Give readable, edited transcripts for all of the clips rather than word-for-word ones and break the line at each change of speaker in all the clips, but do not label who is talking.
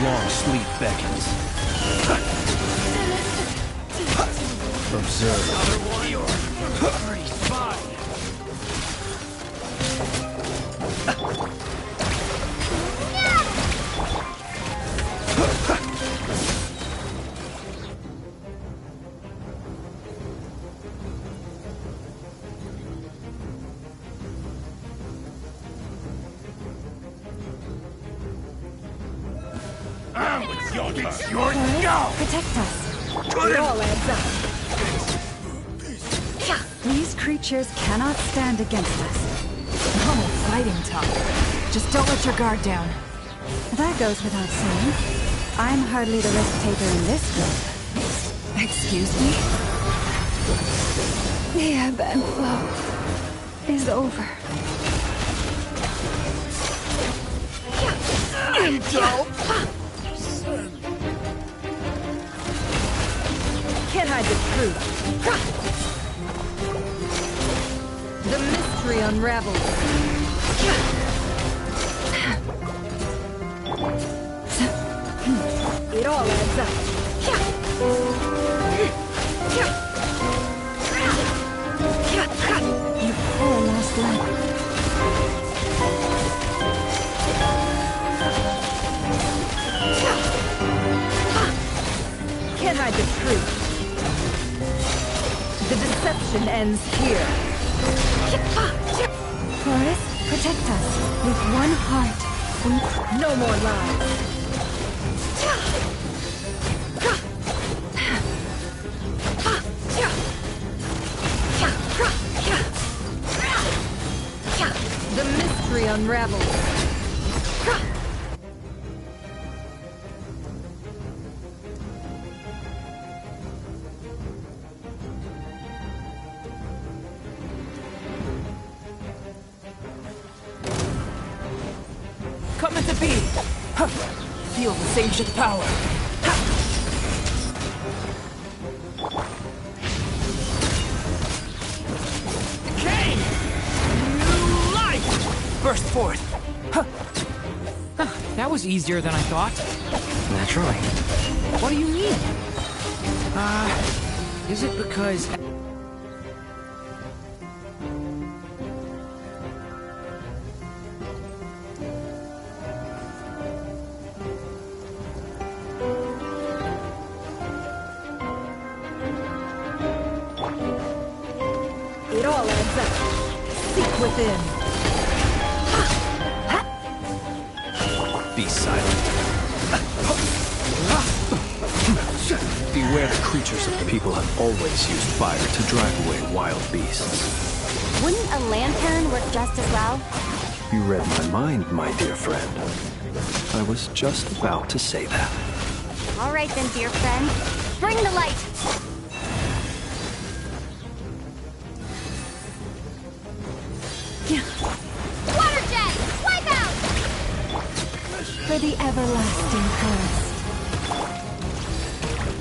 long sleep beckons. Observe. Pretty spy.
It's your no! Protect us. It all adds up. These creatures cannot stand against us.
Normal fighting talk. Just don't let your guard down.
That goes without saying. I'm hardly the risk taker in this group.
Excuse me?
The ebb and flow is over. Can't hide the truth. The mystery unravels. It all adds up. You poor lost lamb. Can't hide the truth. The deception ends here. Forest, protect us. With one heart. No more lies. The mystery unravels.
Coming to be! Huh. Feel the same power. Ha. Okay! New life! Burst forth! Huh. Huh. That was easier than I thought.
Naturally.
What do you mean? Is it because...
It all adds up. Seek within.
Be silent. Beware the creatures of the people have always used fire to drive away wild beasts.
Wouldn't a lantern work just as well?
You read my mind, my dear friend. I was just about to say that.
All right then, dear friend. Bring the light! Water jet! Wipe out!
For the everlasting forest.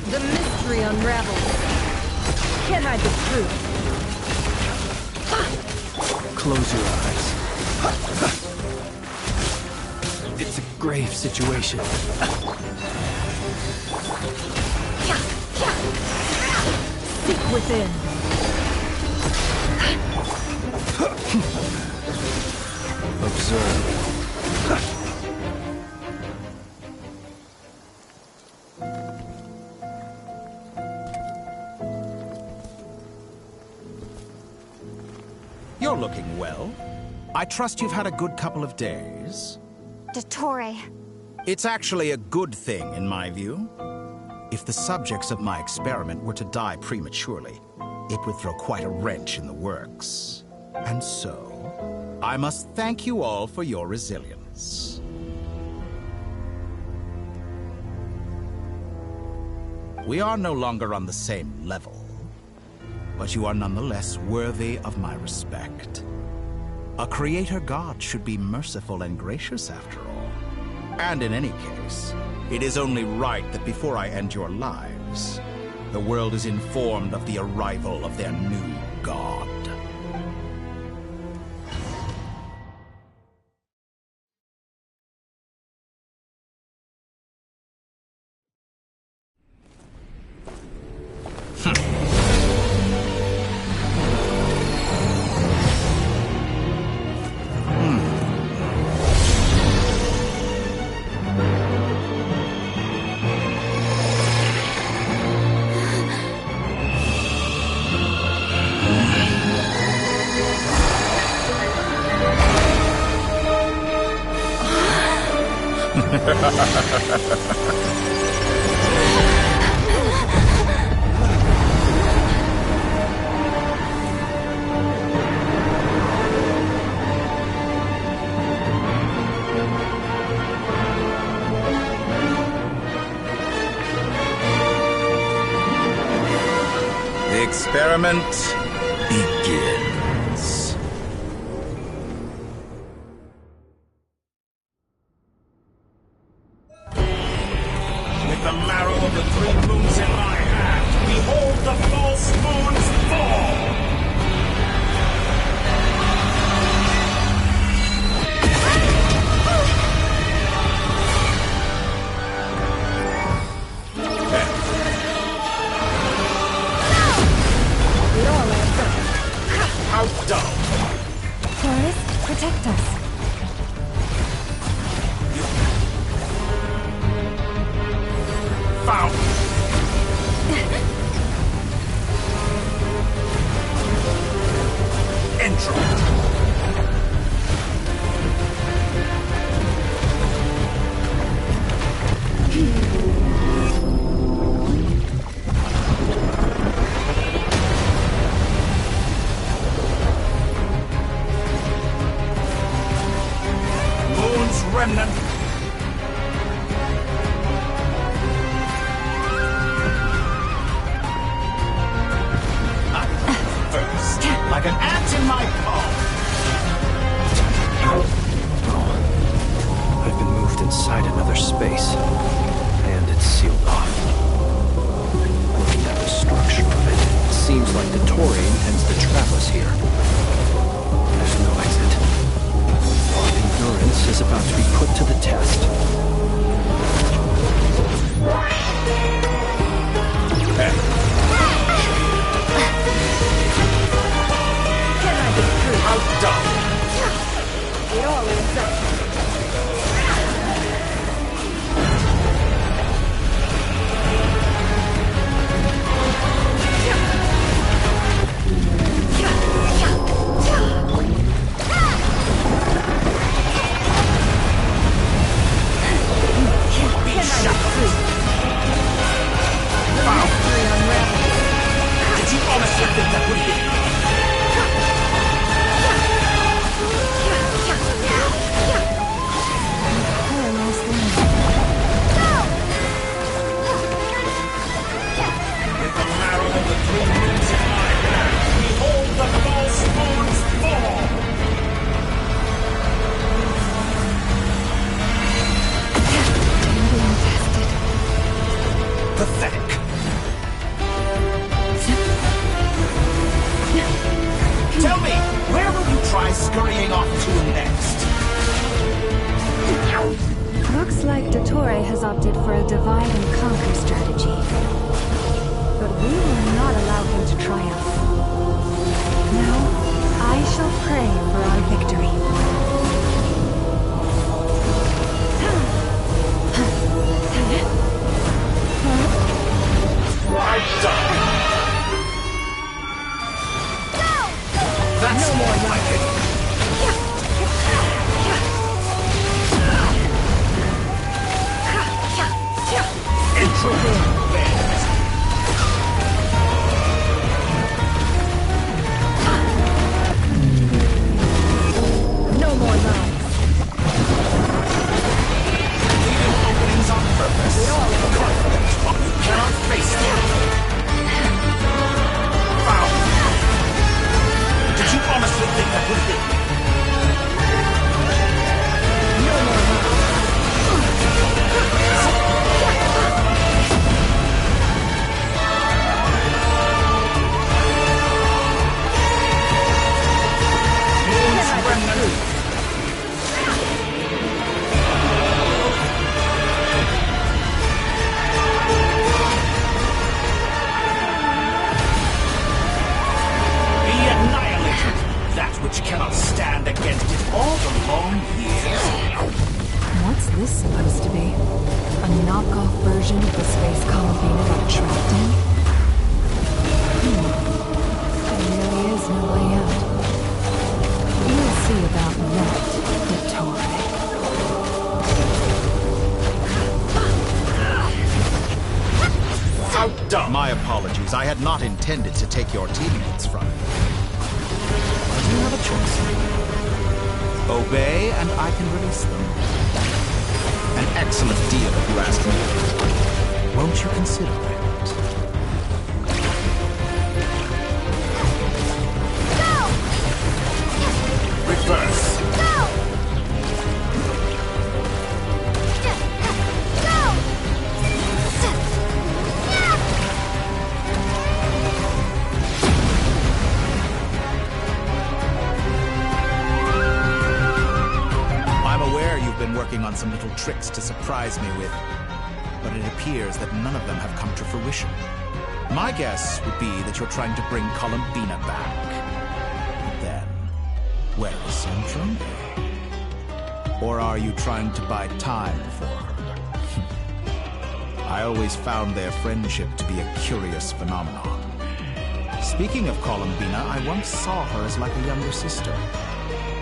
The mystery unravels. Can't hide the truth.
Close your eyes. It's a grave situation.
Seek within.
Observe.
You're looking well. I trust you've had a good couple of days.
Dottore.
It's actually a good thing, in my view. If the subjects of my experiment were to die prematurely, it would throw quite a wrench in the works. And so, I must thank you all for your resilience. We are no longer on the same level, but you are nonetheless worthy of my respect. A creator god should be merciful and gracious after all. And in any case, it is only right that before I end your lives, the world is informed of the arrival of their new god. The experiment begins. With the marrow of the three moons in my hand, behold the false moons fall! How dumb!
Taurus, protect us.
Found! Entrant! Moon's remnant! First, like an ant in my palm.
I've been moved inside another space, and it's sealed off. Looking at the structure of it, it seems like the Tory intends to trap us here. There's no exit. Our endurance is about to be put to the test.
How dumb!
It all is up.
Did you honestly think that would be? With the marrow of the three moons in my hand, behold the false moons fall! Pathetic. Tell me, where will you try scurrying off to next?
Looks like Dottore has opted for a divide and conquer strategy. But we will not allow him to triumph. Now, I shall pray for our victory.
I'm done. That's no more like it. Introvert.
No more lies.
Leaving openings on purpose. Confident, but you cannot face it. Foul. Did you honestly think that would be?
No more lies.
Which cannot stand against it all the long years.
What's this supposed to be? A knockoff version of the space colony that got trapped in? There really is no way out. We'll see about that, Dottore.
apologies. I had not intended to take your teammates from you. But you have a choice. Obey, and I can release them. An excellent deal, if you ask me. Won't you consider it? Reverse. I'm aware you've been working on some little tricks to surprise me with, but it appears that none of them have come to fruition. My guess would be that you're trying to bring Columbina back. But then, where is Centrum? Or are you trying to buy time for her? I always found their friendship to be a curious phenomenon. Speaking of Columbina, I once saw her as like a younger sister.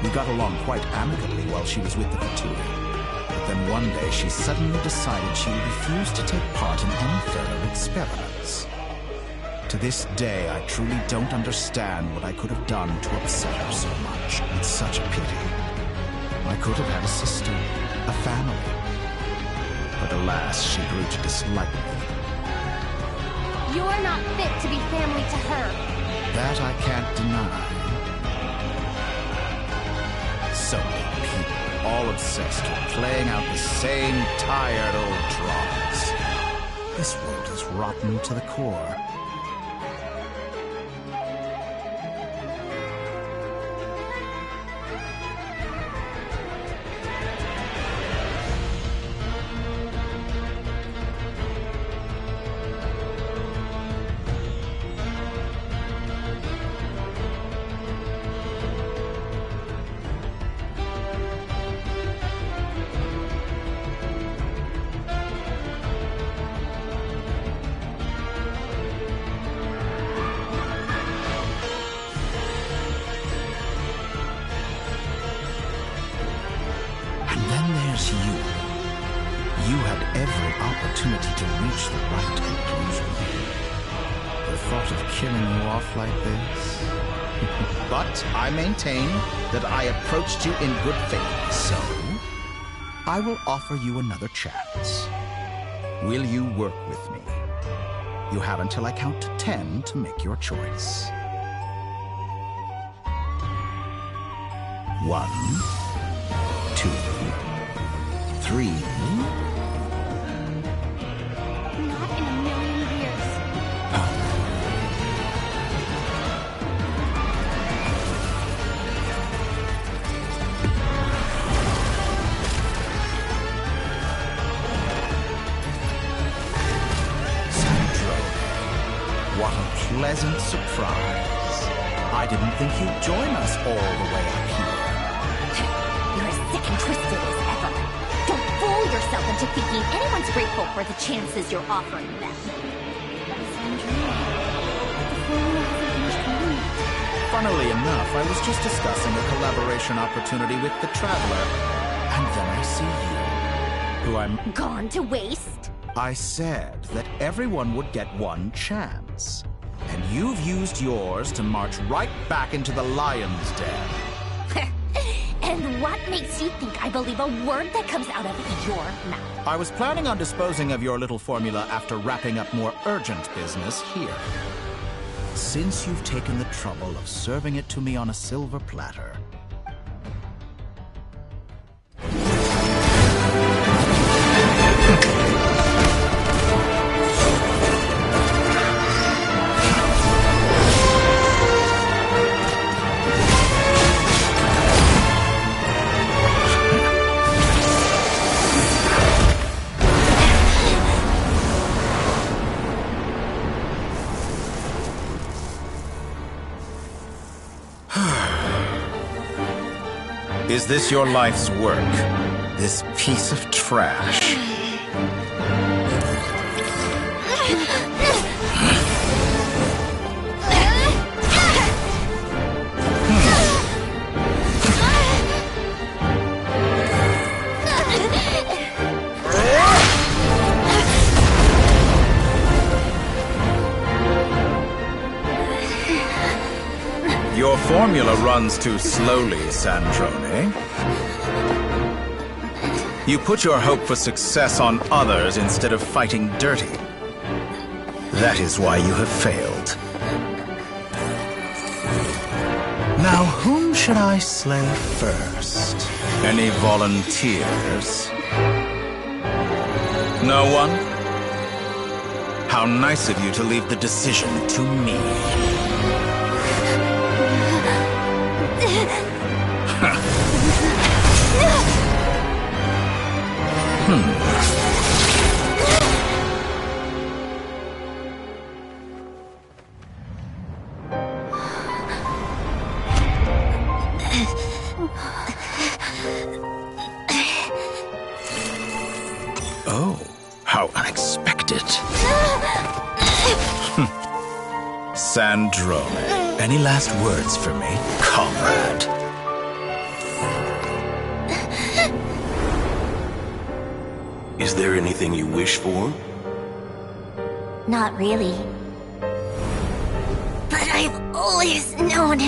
We got along quite amicably while she was with the Fatui. But then one day she suddenly decided she would refuse to take part in any further experiments. To this day, I truly don't understand what I could have done to upset her so much. It's such a pity. I could have had a sister, a family. But alas, she grew to dislike me.
You're not fit to be family to her.
That I can't deny. So many people, all obsessed with playing out the same tired old dramas. This world is rotten to the core. You had every opportunity to reach the right conclusion. The thought of killing you off like this? But I maintain that I approached you in good faith, so I will offer you another chance. Will you work with me? You have until I count to 10 to make your choice. 1, 2, 3.
Not in a million years.
Sandro, what a pleasant surprise. I didn't think you'd join us all the way up here.
You're as sick and twisted as ever. Don't fool yourself into thinking anyone's grateful for the chances you're offering them.
Funnily enough, I was just discussing a collaboration opportunity with the Traveler, and then I see you, who I'm...
Gone to waste?
I said that everyone would get one chance, and you've used yours to march right back into the lion's den.
And what makes you think I believe a word that comes out of your mouth?
I was planning on disposing of your little formula after wrapping up more urgent business here. Since you've taken the trouble of serving it to me on a silver platter, is this your life's work? This piece of trash? formula runs too slowly, Sandrone. You put your hope for success on others instead of fighting dirty. That is why you have failed. Now, whom should I slay first? Any volunteers? No one? How nice of you to leave the decision to me. Oh, how unexpected. Sandrone, any last words for me, comrade?
Is there anything you wish for?
Not really. But I've always known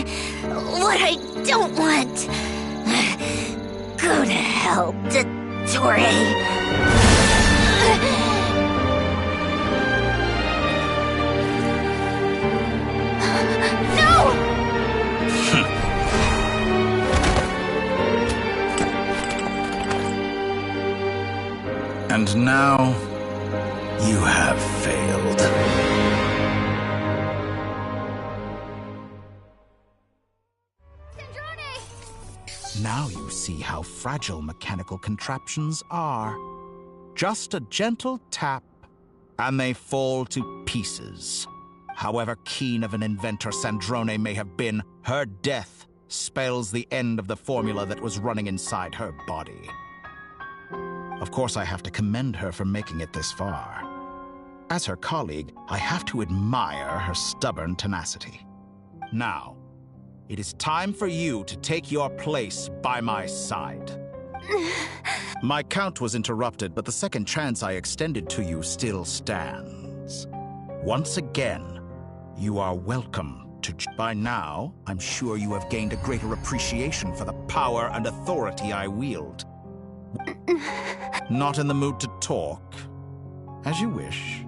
what I don't want. Go to hell, Dottore.
And now, you have failed. Now you see how fragile mechanical contraptions are. Just a gentle tap, and they fall to pieces. However keen of an inventor Sandrone may have been, her death spells the end of the formula that was running inside her body. Of course, I have to commend her for making it this far. As her colleague, I have to admire her stubborn tenacity. Now, it is time for you to take your place by my side. My count was interrupted, but the second chance I extended to you still stands. Once again, you are welcome to... By now, I'm sure you have gained a greater appreciation for the power and authority I wield. Not in the mood to talk? As you wish.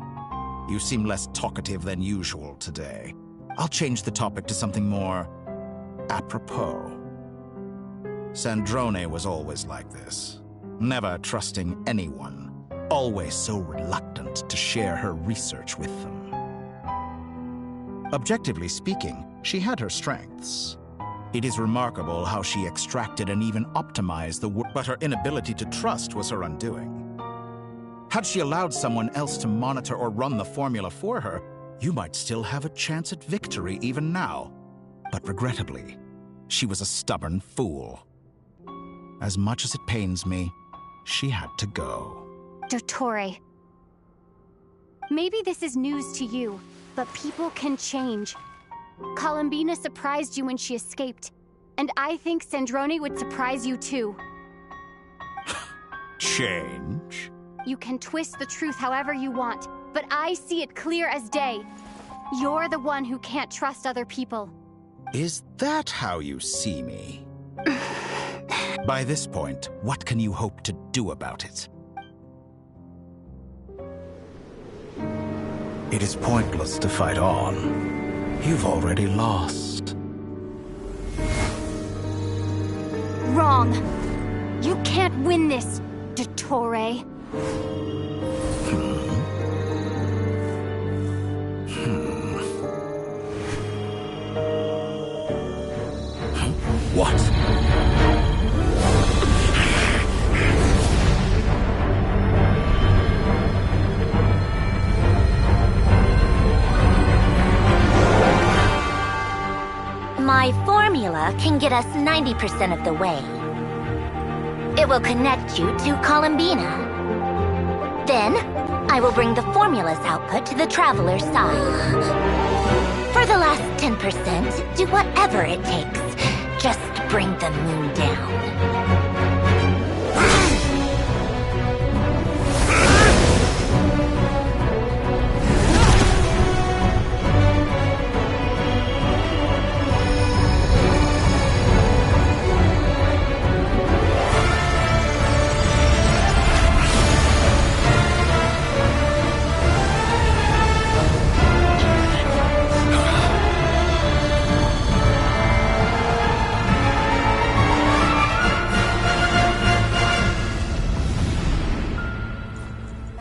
You seem less talkative than usual today. I'll change the topic to something more apropos. Sandrone was always like this, never trusting anyone, always so reluctant to share her research with them. Objectively speaking, she had her strengths. It is remarkable how she extracted and even optimized the work, but her inability to trust was her undoing. Had she allowed someone else to monitor or run the formula for her, you might still have a chance at victory even now. But regrettably, she was a stubborn fool. As much as it pains me, she had to go.
Dottore. Maybe this is news to you, but people can change. Columbina surprised you when she escaped, and I think Sandrone would surprise you too.
Change?
You can twist the truth however you want, but I see it clear as day. You're the one who can't trust other people.
Is that how you see me? By this point, what can you hope to do about it? It is pointless to fight on. You've already lost.
Wrong. You can't win this, Dottore.
What?
My formula can get us 90% of the way. It will connect you to Columbina. Then, I will bring the formula's output to the Traveler's side. For the last 10%, do whatever it takes. Just bring the moon down.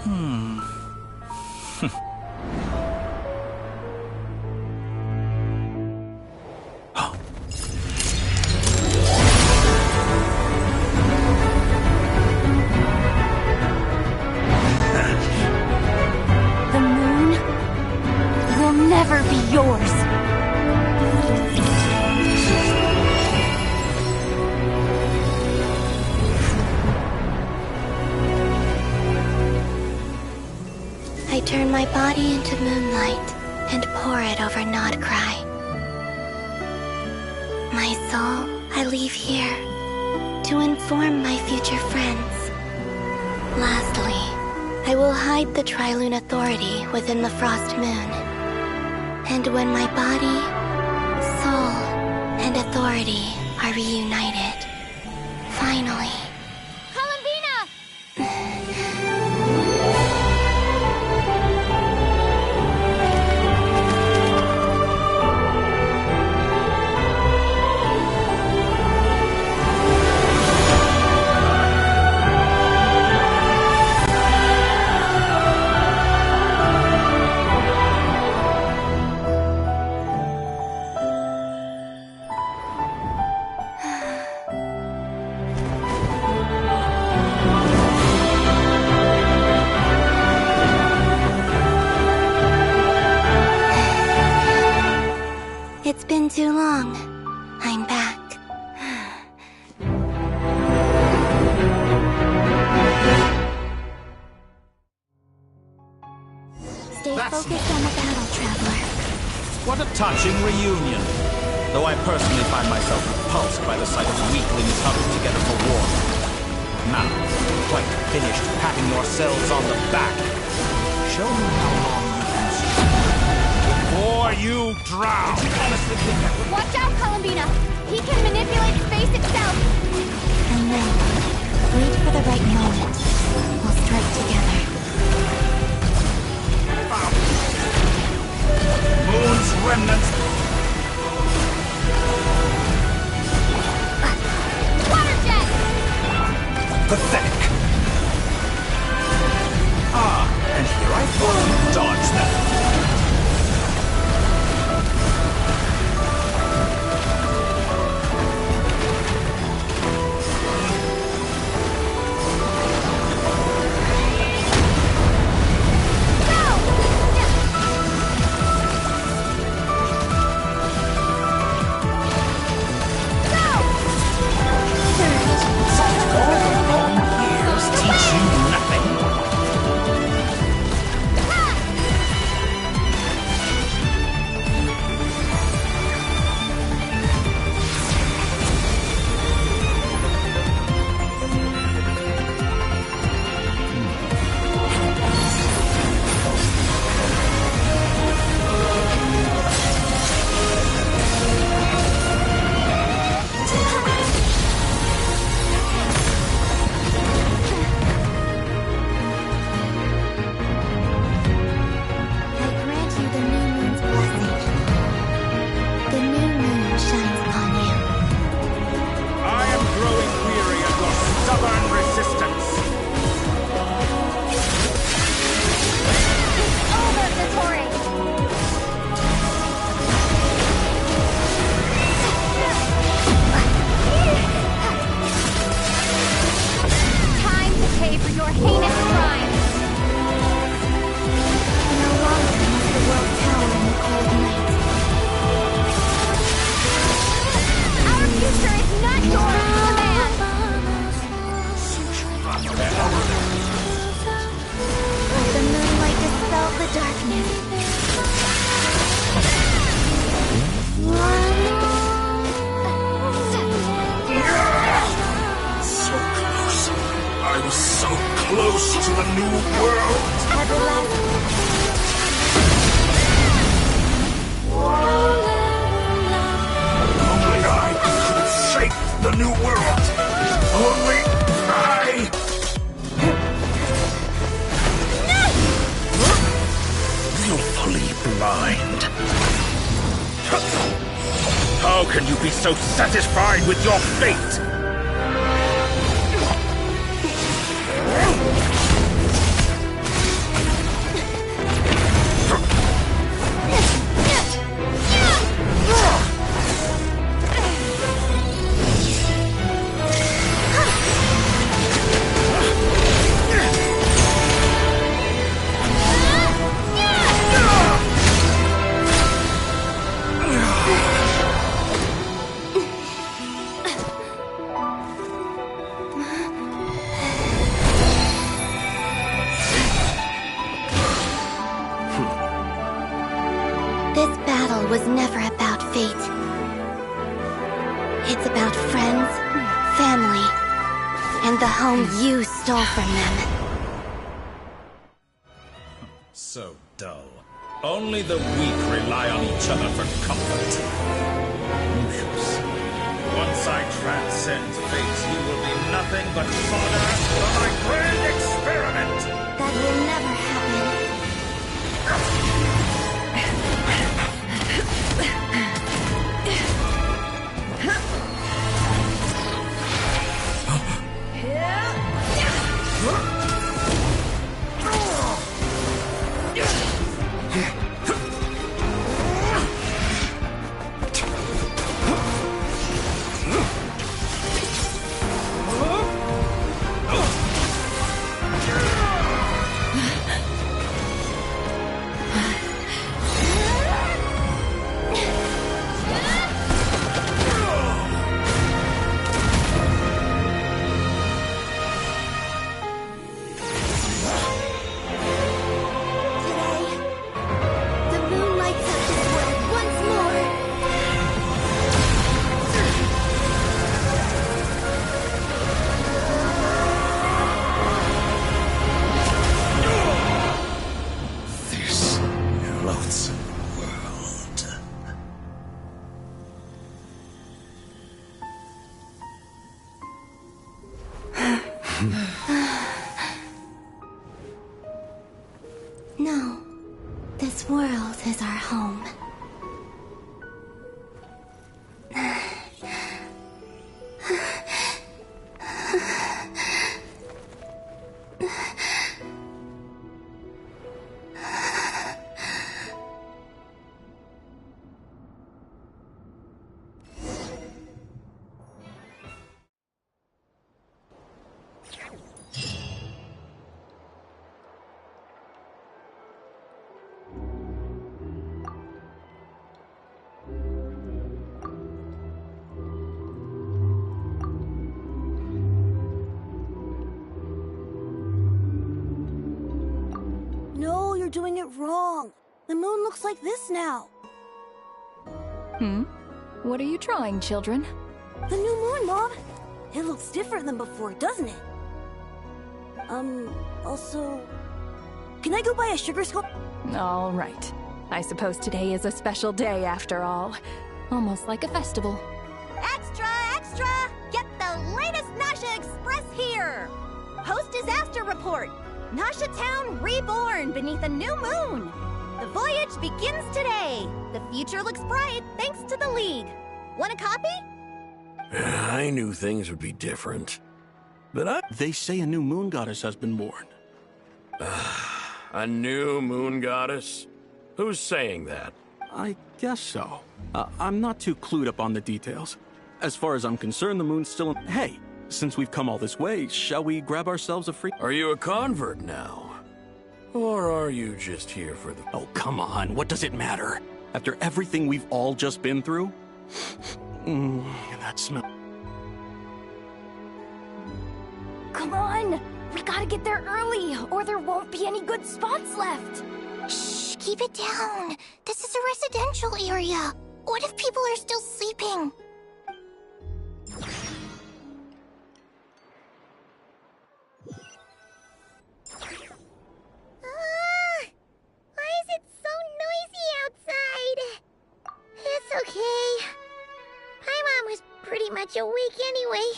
The moon will never be yours.
I turn my body into moonlight and pour it over Nodcry. My soul I leave here to inform my future friends. Lastly, I will hide the Trilune Authority within the Frost Moon. And when my body, soul, and authority are reunited, finally... It's been too long. I'm back. Stay focused on the battle, Traveler.
What a touching reunion. Though I personally find myself repulsed by the sight of weaklings huddled together for war. Now, quite finished patting yourselves on the back. Show me how long you can stand before you drown.
Watch out, Columbina! He can manipulate space itself!
And then, wait for the right moment. We'll strike together.
Moon's remnants.
Water jet!
Pathetic. And here I thought you'd dodge them.
Close to the new world. Only I could have shaped the new world. Only I. Willfully blind. How can you be so satisfied with your fate?
home you stole from them.
So dull. Only the weak rely on each other for comfort. You shall see. Once I transcend fate, you will be nothing but fodder for my grand experiment!
That will never happen. No. This world is our home.
No, you're doing it wrong. The moon looks like this now.
What are you drawing, children?
The new moon, Mom. It looks different than before, doesn't it? Also... Can I go buy a sugar scope?
All right. I suppose today is a special day after all. Almost like a festival.
Extra, extra! Get the latest Nasha Express here! Post-disaster report! Nasha Town reborn beneath a new moon! The voyage begins today! The future looks bright thanks to the League. Want a copy?
I knew things would be different. But They say a new moon goddess has been born. A new moon goddess? Who's saying that?
I guess so. I'm not too clued up on the details. As far as I'm concerned, the moon's still in... Hey, since we've come all this way, shall we grab ourselves a free...
Are you a convert now? Or are you just here for the...
Oh, come on. What does it matter? After everything we've all just been through? That smell...
Come on! We gotta get there early, or there won't be any good spots left!
Shh, keep it down. This is a residential area. What if people are still sleeping?
Why is it so noisy outside? It's okay. Paimon was pretty much awake anyway.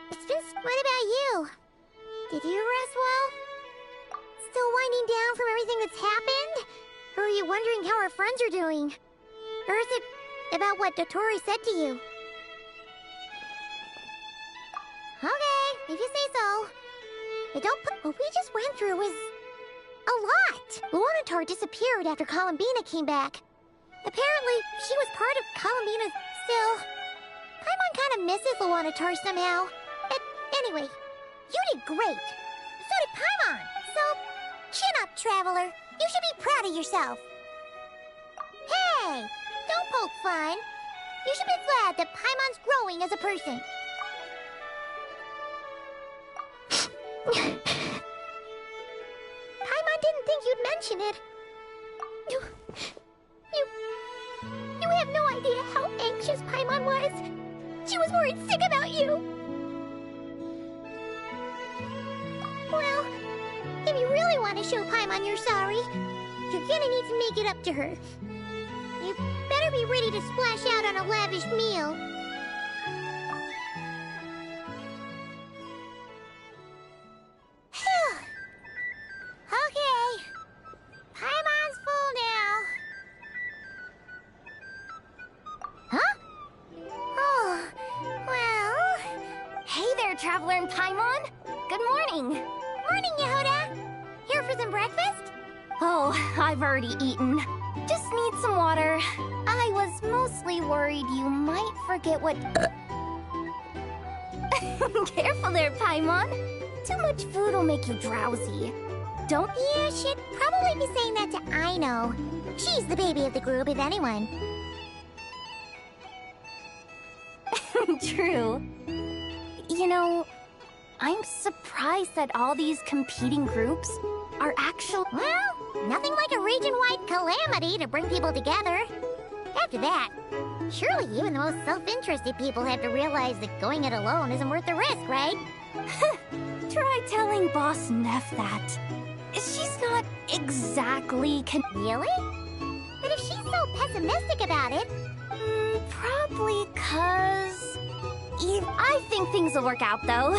What about you? Did you rest well? Still winding down from everything that's happened? Or are you wondering how our friends are doing? Or is it about what Dotori said to you? Okay, if you say so. But don't put... What we just went through was... a lot! Luanatar disappeared after Columbina came back. Apparently, she was part of Columbina's still. Paimon kind of misses Luanatar somehow. But anyway, you did great. So did Paimon. So, chin up, Traveler. You should be proud of yourself. Hey! Don't poke fun. You should be glad that Paimon's growing as a person. Paimon didn't think you'd mention it. You have no idea how anxious Paimon was. She was worried sick about you. want to show Paimon you're sorry. You're gonna need to make it up to her. You better be ready to splash out on a lavish meal. Okay. Paimon's full now. Huh? Oh, well...
Hey there, Traveler and Paimon! Good morning!
Morning, Yehuda! Here for some breakfast?
Oh, I've already eaten. Just need some water. I was mostly worried you might forget what... Careful there, Paimon. Too much food will make you drowsy. Don't...
Yeah, she'd probably be saying that to Aino. She's the baby of the group, if anyone.
True. You know, I'm surprised that all these competing groups are actually...
Well, nothing like a region-wide calamity to bring people together. After that, surely even the most self-interested people have to realize that going it alone isn't worth the risk, right?
Try telling Boss Neff that. She's not exactly
Really? But if she's so pessimistic about it...
Probably 'cause... I think things will work out, though.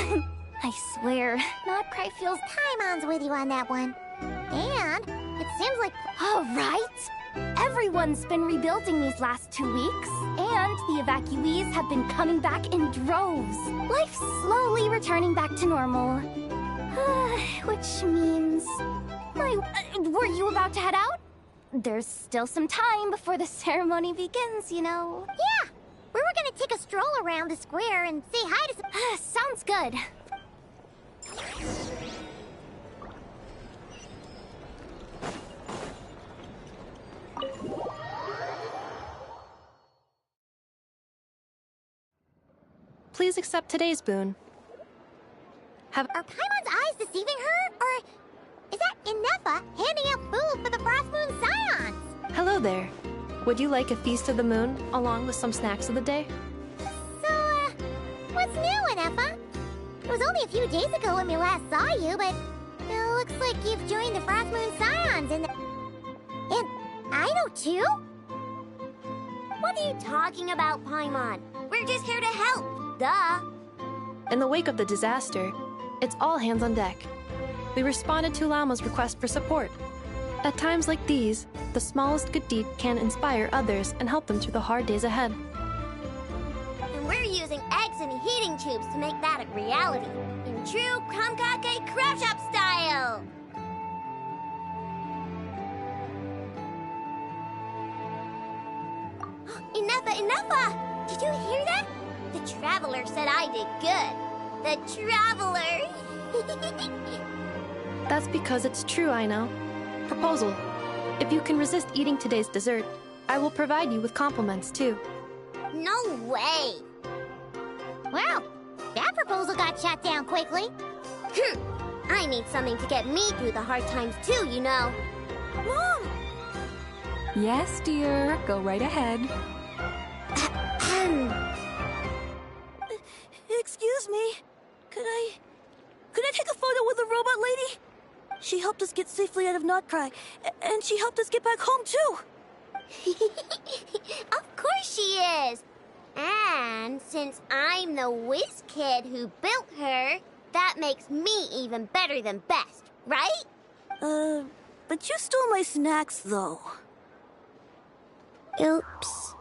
I swear, Not Cry feels...
Paimon's with you on that one. And it seems like...
Oh, right? Everyone's been rebuilding these last 2 weeks, and the evacuees have been coming back in droves. Life's slowly returning back to normal. Which means... were you about to head out? There's still some time before the ceremony begins, you know.
Yeah! We were gonna take a stroll around the square and say hi to some...
Sounds good.
Please accept today's boon.
Are Paimon's eyes deceiving her? Or is that Inefa handing out food for the Frost Moon Scions?
Hello there. Would you like a feast of the moon, along with some snacks of the day?
So, what's new, Inefa? It was only a few days ago when we last saw you, but it looks like you've joined the Frost Moon Scions and I know too?
What are you talking about, Paimon? We're just here to help. Duh.
In the wake of the disaster, it's all hands on deck. We responded to Llama's request for support. At times like these, the smallest good deed can inspire others and help them through the hard days ahead.
And we're using eggs and heating tubes to make that a reality. In true Krumkake Crab Shop style! Enough! Did you hear that? The Traveler said I did good. The Traveler!
That's because it's true, I know. Proposal. If you can resist eating today's dessert, I will provide you with compliments, too.
No way!
Well, that proposal got shot down quickly.
I need something to get me through the hard times too, you know.
Mom! Yes, dear. Go right ahead.
Excuse me. Could I take a photo with the robot lady? She helped us get safely out of Notcry, and she helped us get back home too.
Of course she is. And since I'm the whiz kid who built her, that makes me even better than best, right?
But you stole my snacks, though.
Oops.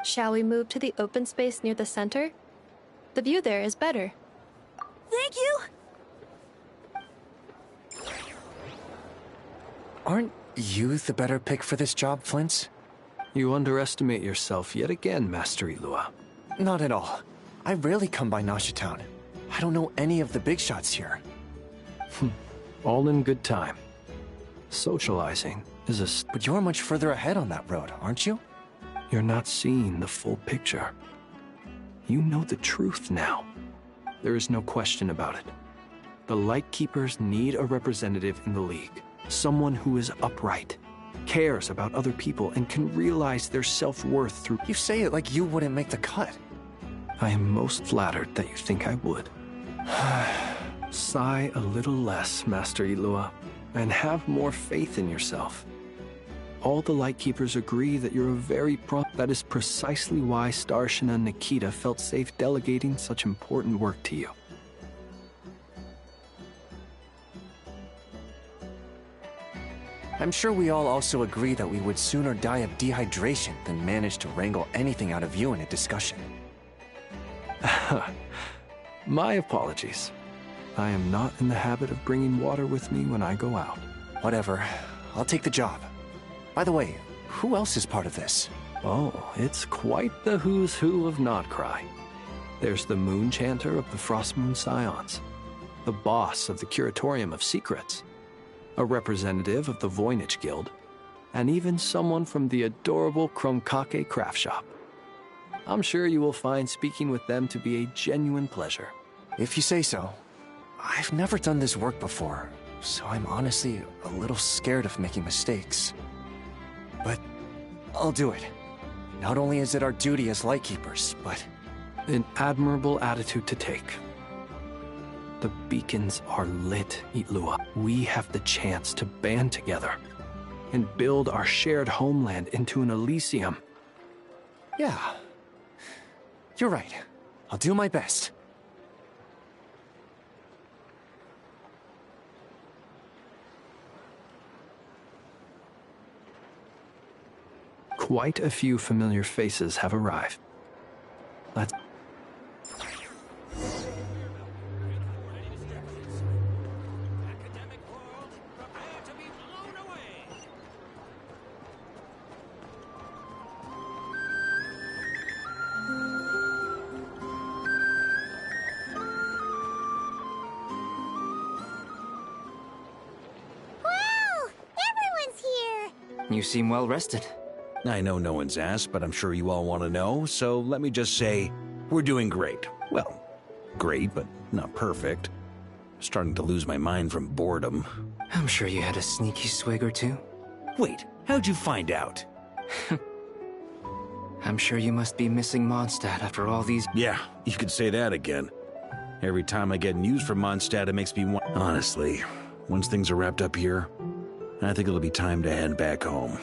Shall we move to the open space near the center? The view there is better.
Thank you.
Aren't you the better pick for this job, Flint?
You underestimate yourself yet again, Master Ilua.
Not at all. I rarely come by Nasha Town. I don't know any of the big shots here.
All in good time. Socializing is a...
But you're much further ahead on that road, aren't you?
You're not seeing the full picture. You know the truth now. There is no question about it. The Lightkeepers need a representative in the League. Someone who is upright, cares about other people, and can realize their self-worth through...
You say it like you wouldn't make the cut.
I am most flattered that you think I would. Sigh a little less, Master Ilua. and have more faith in yourself. All the Lightkeepers agree that you're a that is precisely why Starshina and Nikita felt safe delegating such important work to you.
I'm sure we all also agree that we would sooner die of dehydration than manage to wrangle anything out of you in a discussion.
My apologies. I am not in the habit of bringing water with me when I go out.
Whatever. I'll take the job. By the way, who else is part of this?
Oh, it's quite the who's who of Notcry. There's the Moon Chanter of the Frostmoon Scions, the boss of the Curatorium of Secrets, a representative of the Voynich Guild, and even someone from the adorable Kromkake craft shop. I'm sure you will find speaking with them to be a genuine pleasure.
If you say so. I've never done this work before, so I'm honestly a little scared of making mistakes. But I'll do it. Not only is it our duty as Lightkeepers, but...
An admirable attitude to take. The beacons are lit, Itlua. We have the chance to band together and build our shared homeland into an Elysium.
Yeah. You're right. I'll do my best.
Quite a few familiar faces have arrived. Let's...
You seem well rested.
I know no one's asked, but I'm sure you all want to know, so let me just say, we're doing great. Well, great, but not perfect. Starting to lose my mind from boredom.
I'm sure you had a sneaky swig or two.
Wait, how'd you find out?
I'm sure you must be missing Mondstadt after all these...
Yeah, you could say that again. Every time I get news from Mondstadt, it makes me want... Honestly, once things are wrapped up here, I think it'll be time to head back home.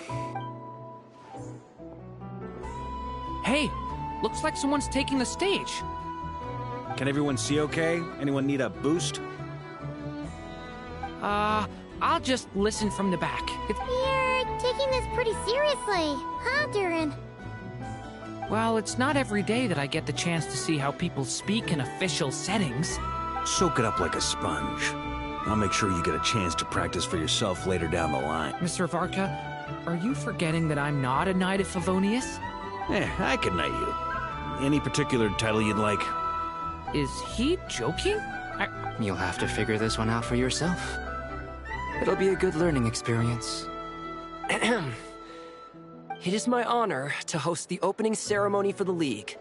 Hey, looks like someone's taking the stage.
Can everyone see okay? Anyone need a boost?
I'll just listen from the back.
You're taking this pretty seriously, huh, Durin?
Well, it's not every day that I get the chance to see how people speak in official settings.
Soak it up like a sponge. I'll make sure you get a chance to practice for yourself later down the line.
Mr. Varka, are you forgetting that I'm not a Knight of Favonius?
I can knight you. Any particular title you'd like?
Is he joking?
You'll have to figure this one out for yourself. It'll be a good learning experience.
It is my honor to host the opening ceremony for the League,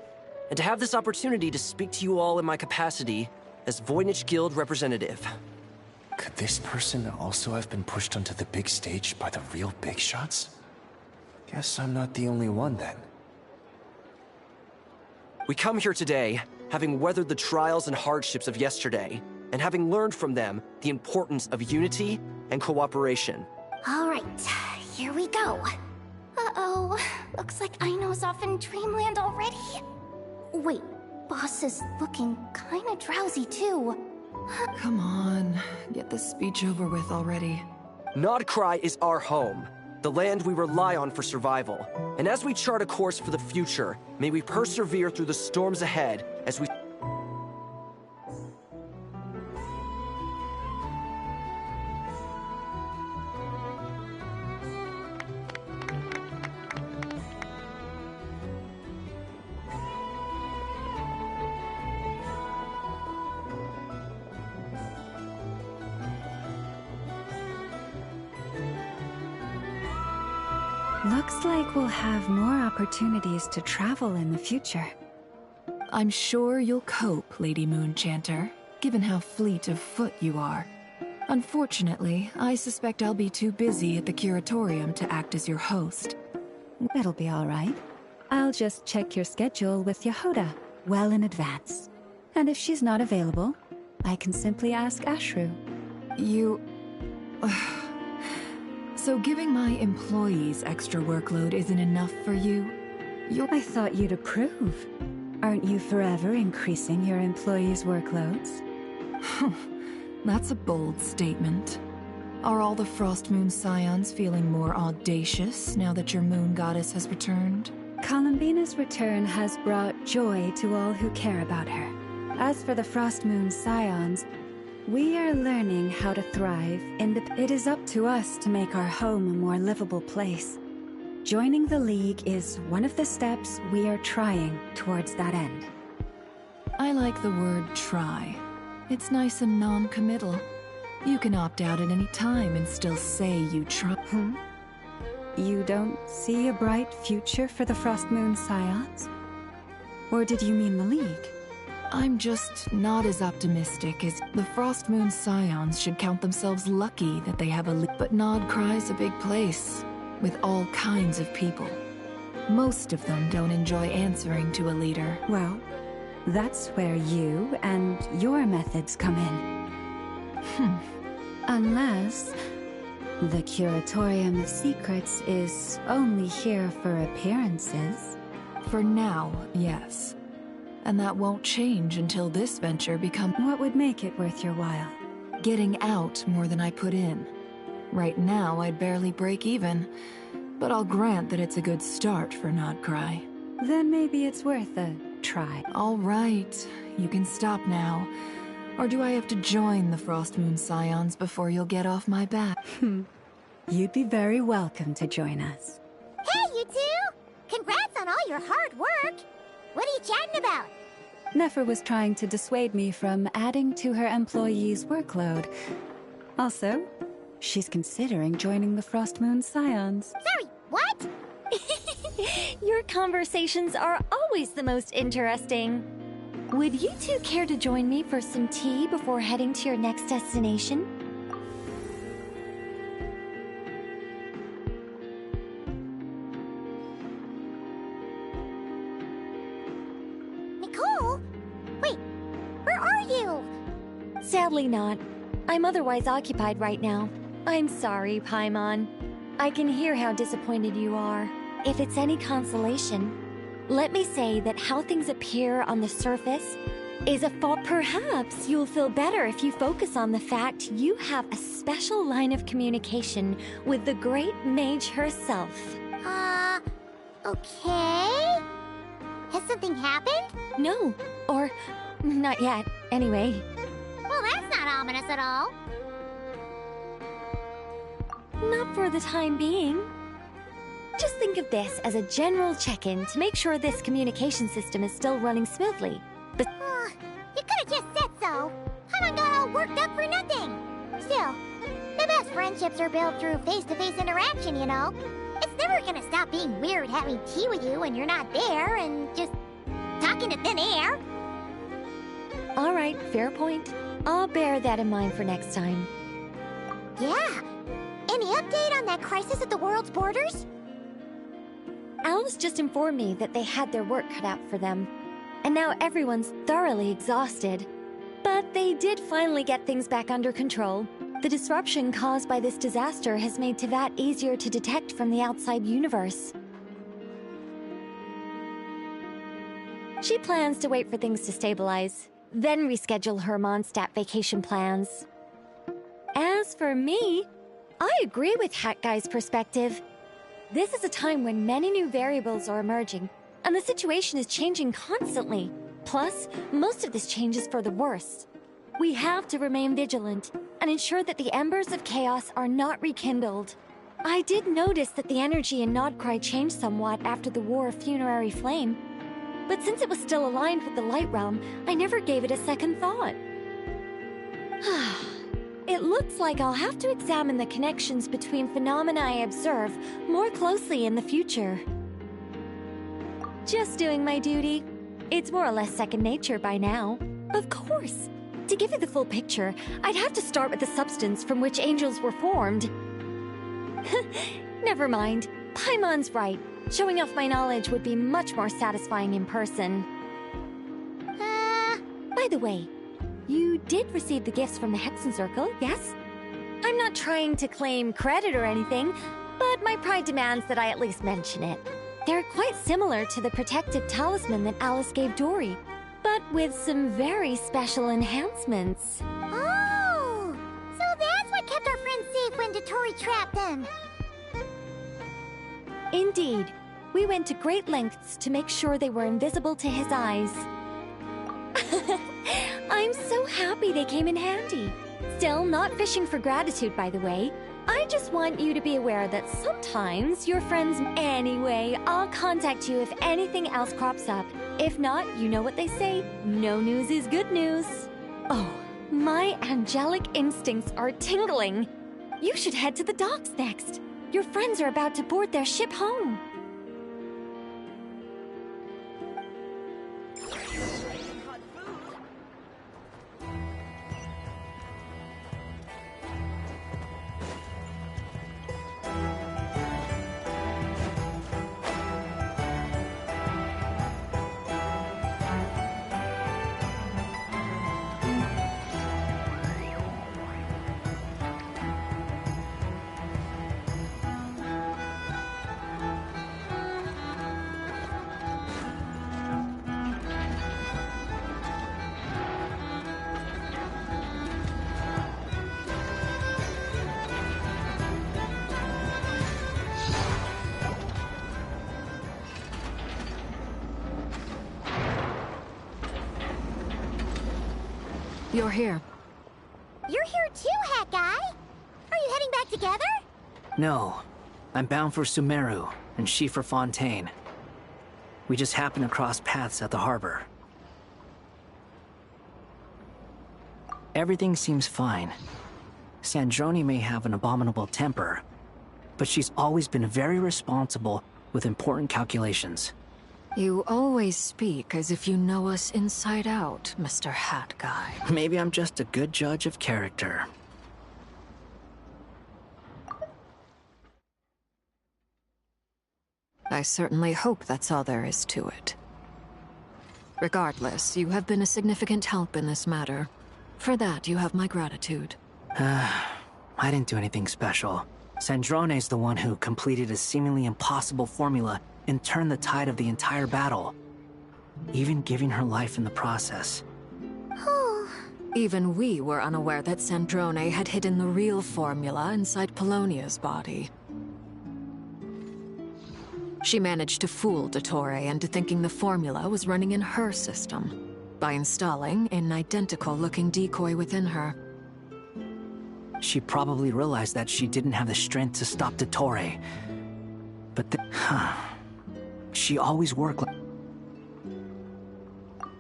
and to have this opportunity to speak to you all in my capacity as Voynich Guild representative.
Could this person also have been pushed onto the big stage by the real big shots? Guess I'm not the only one then.
We come here today, having weathered the trials and hardships of yesterday, and having learned from them the importance of unity and cooperation.
All right, here we go. Uh-oh, looks like Aino's off in Dreamland already. Wait, Boss is looking kinda drowsy too.
Come on, get this speech over with already.
Nodcry is our home, the land we rely on for survival. And as we chart a course for the future, may we persevere through the storms ahead as we...
Looks like we'll have more opportunities to travel in the future.
I'm sure you'll cope, Lady Moonchanter, given how fleet of foot you are. Unfortunately, I suspect I'll be too busy at the Curatorium to act as your host.
It'll be all right. I'll just check your schedule with Yehoda well in advance. And if she's not available, I can simply ask Ashru.
You... So giving my employees extra workload isn't enough for you?
I thought you'd approve. Aren't you forever increasing your employees' workloads?
That's a bold statement. Are all the Frost Moon Scions feeling more audacious now that your moon goddess has returned?
Columbina's return has brought joy to all who care about her. As for the Frost Moon Scions, we are learning how to thrive It is up to us to make our home a more livable place. Joining the League is one of the steps we are trying towards that end.
I like the word try. It's nice and non-committal. You can opt out at any time and still say you try.
You don't see a bright future for the Frost Moon Scions? Or did you mean the League?
I'm just not as optimistic as the Frost Moon Scions should count themselves lucky that they have a league. But Nodcry's a big place, with all kinds of people. Most of them don't enjoy answering to a leader.
Well, that's where you and your methods come in. Unless the Curatorium of Secrets is only here for appearances.
For now, yes. And that won't change until this venture becomes...
What would make it worth your while?
Getting out more than I put in. Right now, I'd barely break even. But I'll grant that it's a good start for Nodcry.
Then maybe it's worth a try.
All right, you can stop now. Or do I have to join the Frost Moon Scions before you'll get off my back?
You'd be very welcome to join us.
Hey, you two! Congrats on all your hard work! What are you chatting about?
Nefer was trying to dissuade me from adding to her employees' workload. Also, she's considering joining the Frost Moon Scions.
Sorry, what?
Your conversations are always the most interesting. Would you two care to join me for some tea before heading to your next destination?
Nicole? Wait, where are you?
Sadly not. I'm otherwise occupied right now. I'm sorry, Paimon. I can hear how disappointed you are. If it's any consolation, let me say that how things appear on the surface is a fault. Perhaps you'll feel better if you focus on the fact you have a special line of communication with the great mage herself.
Okay? Has something happened?
No, or not yet, anyway.
Well, that's not ominous at all.
Not for the time being. Just think of this as a general check-in to make sure this communication system is still running smoothly. But
you could have just said so. Haven't got all worked up for nothing. Still, the best friendships are built through face-to-face interaction, you know. It's never gonna stop being weird having tea with you when you're not there and just talking to thin air.
All right, fair point. I'll bear that in mind for next time.
Yeah. Any update on that crisis at the world's borders?
Owls just informed me that they had their work cut out for them, and now everyone's thoroughly exhausted. But they did finally get things back under control. The disruption caused by this disaster has made Teyvat easier to detect from the outside universe. She plans to wait for things to stabilize, then reschedule her Mondstadt vacation plans. As for me, I agree with Hat Guy's perspective. This is a time when many new variables are emerging, and the situation is changing constantly. Plus, most of this change is for the worse. We have to remain vigilant and ensure that the embers of chaos are not rekindled. I did notice that the energy in Nodcry changed somewhat after the War of Funerary Flame, but since it was still aligned with the Light Realm, I never gave it a second thought. It looks like I'll have to examine the connections between phenomena I observe more closely in the future. Just doing my duty. It's more or less second nature by now. Of course. To give you the full picture, I'd have to start with the substance from which angels were formed. Never mind. Paimon's right. Showing off my knowledge would be much more satisfying in person. By the way, you did receive the gifts from the Hexen Circle, yes? I'm not trying to claim credit or anything, but my pride demands that I at least mention it. They're quite similar to the protective talisman that Alice gave Dory, but with some very special enhancements.
Oh! So that's what kept our friends safe when Dotori trapped them.
Indeed. We went to great lengths to make sure they were invisible to his eyes. I'm so happy they came in handy. Still, not fishing for gratitude, by the way. I just want you to be aware that sometimes your friends... Anyway, I'll contact you if anything else crops up. If not, you know what they say, no news is good news. Oh, my angelic instincts are tingling. You should head to the docks next. Your friends are about to board their ship home.
You're here.
You're here too, Hat Guy! Are you heading back together?
No. I'm bound for Sumeru, and she for Fontaine. We just happened to cross paths at the harbor. Everything seems fine. Sandrone may have an abominable temper, but she's always been very responsible with important calculations.
You always speak as if you know us inside out, Mr. Hat Guy.
Maybe I'm just a good judge of character.
I certainly hope that's all there is to it. Regardless, you have been a significant help in this matter. For that, you have my gratitude.
I didn't do anything special. Sandrone's the one who completed a seemingly impossible formula and turned the tide of the entire battle, even giving her life in the process.
Even we were unaware that Sandrone had hidden the real formula inside Polonia's body. She managed to fool Dottore into thinking the formula was running in her system, by installing an identical-looking decoy within her.
She probably realized that she didn't have the strength to stop Dottore. But she always worked like...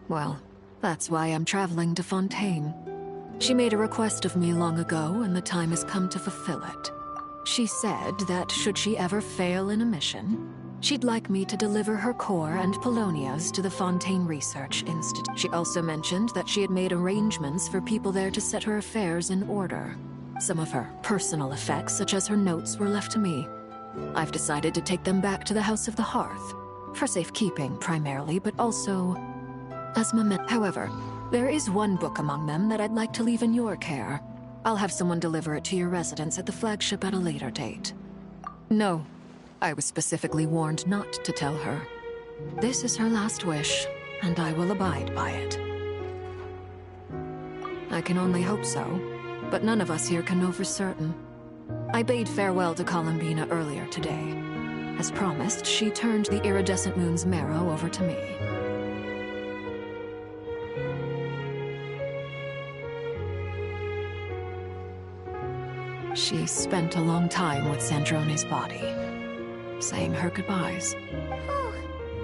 Well, that's why I'm traveling to Fontaine. She made a request of me long ago, and the time has come to fulfill it. She said that should she ever fail in a mission, she'd like me to deliver her core and Polonia's to the Fontaine Research Institute. She also mentioned that she had made arrangements for people there to set her affairs in order. Some of her personal effects, such as her notes, were left to me. I've decided to take them back to the House of the Hearth. For safekeeping, primarily, but also as memento. However, there is one book among them that I'd like to leave in your care. I'll have someone deliver it to your residence at the flagship at a later date. No, I was specifically warned not to tell her. This is her last wish, and I will abide by it. I can only hope so, but none of us here can know for certain. I bade farewell to Columbina earlier today. As promised, she turned the iridescent moon's marrow over to me. She spent a long time with Sandrone's body, saying her goodbyes.
Oh,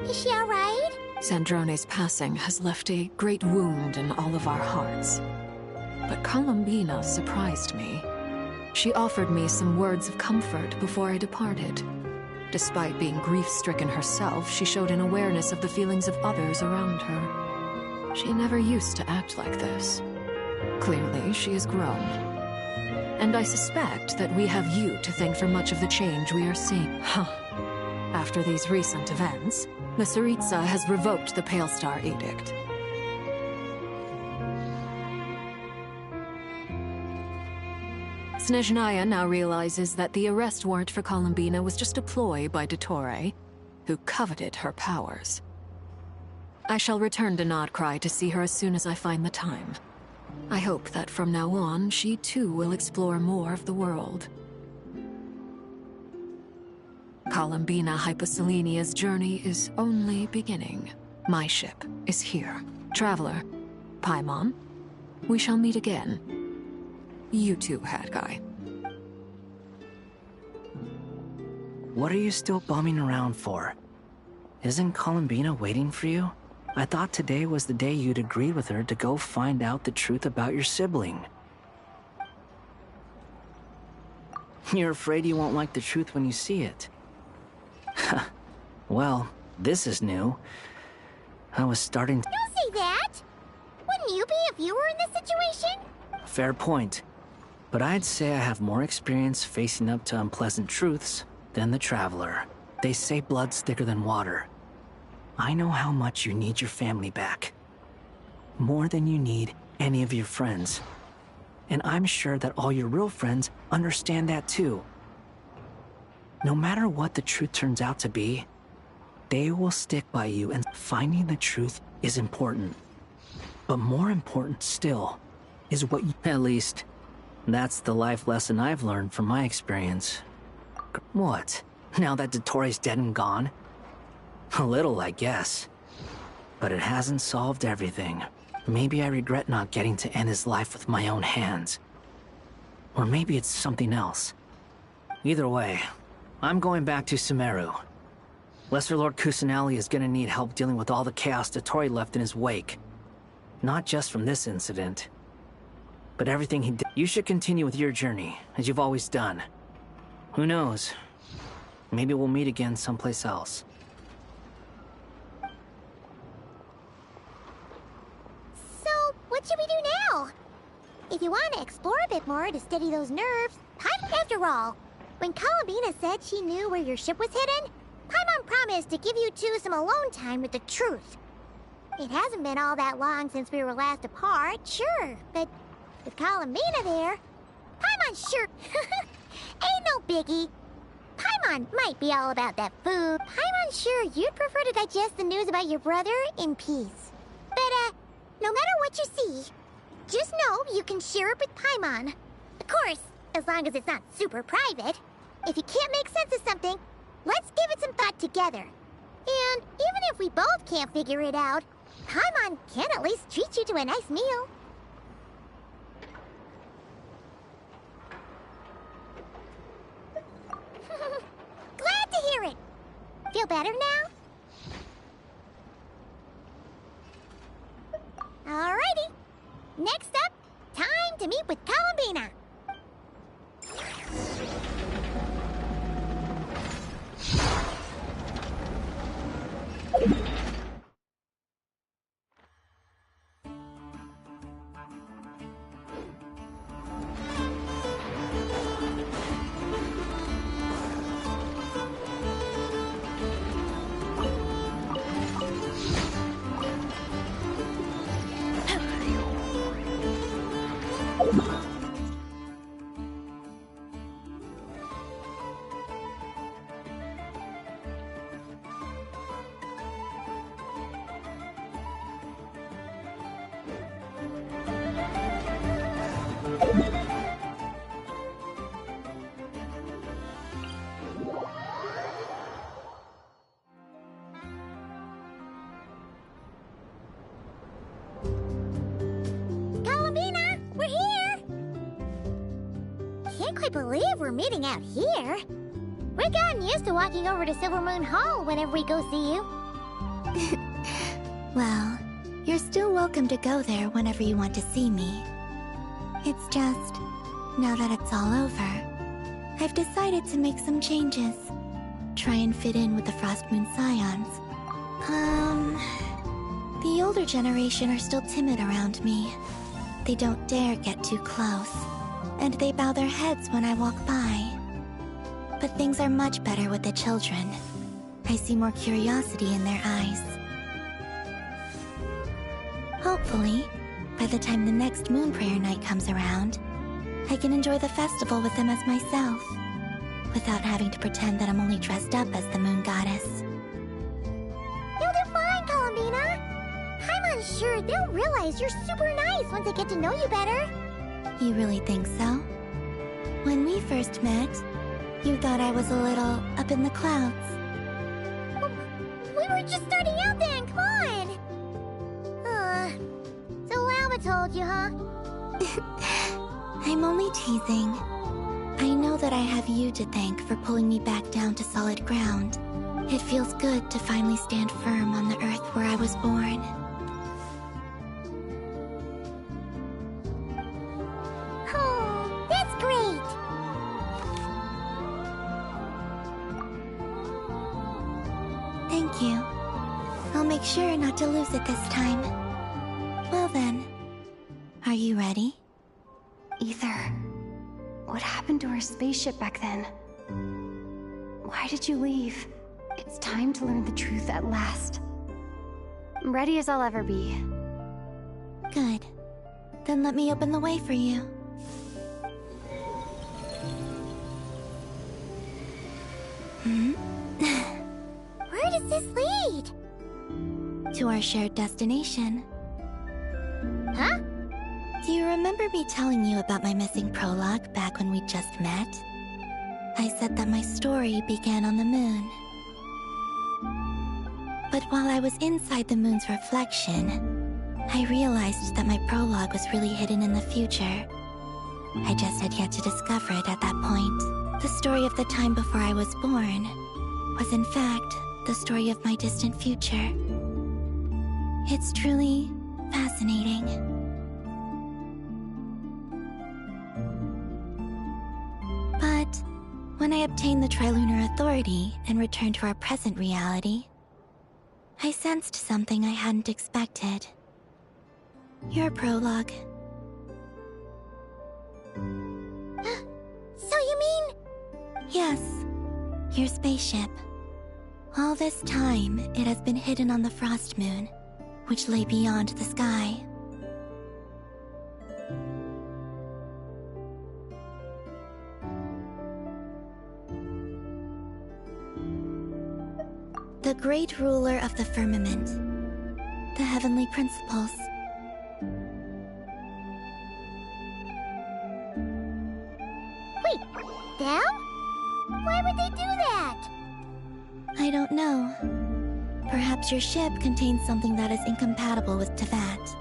is she alright?
Sandrone's passing has left a great wound in all of our hearts. But Columbina surprised me. She offered me some words of comfort before I departed. Despite being grief-stricken herself, she showed an awareness of the feelings of others around her. She never used to act like this. Clearly, she has grown. And I suspect that we have you to thank for much of the change we are seeing. After these recent events, the Tsaritsa has revoked the Pale Star Edict. Snezhnaya now realizes that the arrest warrant for Columbina was just a ploy by Dottore, who coveted her powers. I shall return to Nodcry to see her as soon as I find the time. I hope that from now on, she too will explore more of the world. Columbina Hyposelenia's journey is only beginning. My ship is here. Traveler, Paimon, we shall meet again. You too, Hat Guy.
What are you still bumming around for? Isn't Columbina waiting for you? I thought today was the day you'd agreed with her to go find out the truth about your sibling. You're afraid you won't like the truth when you see it. Well, this is new. I was starting to...
Don't say that! Wouldn't you be if you were in this situation?
Fair point. But I'd say I have more experience facing up to unpleasant truths than the Traveler. They say blood's thicker than water. I know how much you need your family back. More than you need any of your friends. And I'm sure that all your real friends understand that too. No matter what the truth turns out to be, they will stick by you, and finding the truth is important. But more important still is what you... At least, that's the life lesson I've learned from my experience. What? Now that Dottore's dead and gone? A little, I guess. But it hasn't solved everything. Maybe I regret not getting to end his life with my own hands. Or maybe it's something else. Either way, I'm going back to Sumeru. Lesser Lord Kusanali is gonna need help dealing with all the chaos Dottore left in his wake. Not just from this incident, but everything he did. You should continue with your journey, as you've always done. Who knows? Maybe we'll meet again someplace else.
So, what should we do now? If you want to explore a bit more to steady those nerves, after all, when Columbina said she knew where your ship was hidden, Paimon promised to give you two some alone time with the truth. It hasn't been all that long since we were last apart, sure, but with Columbina there, Paimon sure... Ain't no biggie. Paimon might be all about that food. Paimon's sure you'd prefer to digest the news about your brother in peace. But, no matter what you see, just know you can share it with Paimon. Of course, as long as it's not super private. If you can't make sense of something, let's give it some thought together. And even if we both can't figure it out, Paimon can at least treat you to a nice meal. Glad to hear it. Feel better now? Alrighty. Next up, time to meet with Columbina. Can't quite believe we're meeting out here. We've gotten used to walking over to Silver Moon Hall whenever we go see you.
Well, you're still welcome to go there whenever you want to see me. It's just, now that it's all over, I've decided to make some changes. Try and fit in with the Frost Moon Scions. The older generation are still timid around me. They don't dare get too close, and they bow their heads when I walk by. But things are much better with the children. I see more curiosity in their eyes. Hopefully, by the time the next Moon Prayer Night comes around, I can enjoy the festival with them as myself, without having to pretend that I'm only dressed up as the moon goddess.
You'll do fine, Columbina. I'm unsure they'll realize you're super nice once they get to know you better.
You really think so? When we first met, you thought I was a little up in the clouds.
We were just starting out then, come on! So Llama told you, huh?
I'm only teasing. I know that I have you to thank for pulling me back down to solid ground. It feels good to finally stand firm on the earth where I was born.
Oh, that's great!
Thank you. I'll make sure not to lose it this time. Well then, are you ready?
Ether, what happened to our spaceship back then? Why did you leave? It's time to learn the truth at last. I'm ready as I'll ever be.
Good. Then let me open the way for you.
Where does this lead?
To our shared destination.
Huh?
Do you remember me telling you about my missing prologue back when we just met? I said that my story began on the moon. But while I was inside the moon's reflection, I realized that my prologue was really hidden in the future. I just had yet to discover it at that point. The story of the time before I was born was in fact the story of my distant future. It's truly fascinating. But when I obtained the Trilunar Authority and returned to our present reality, I sensed something I hadn't expected. Your prologue.
So you mean...
Yes, your spaceship. All this time, it has been hidden on the Frost Moon, which lay beyond the sky. The great ruler of the firmament. The heavenly principles.
Wait, them? Why would they do that?
I don't know. Perhaps your ship contains something that is incompatible with Teyvat.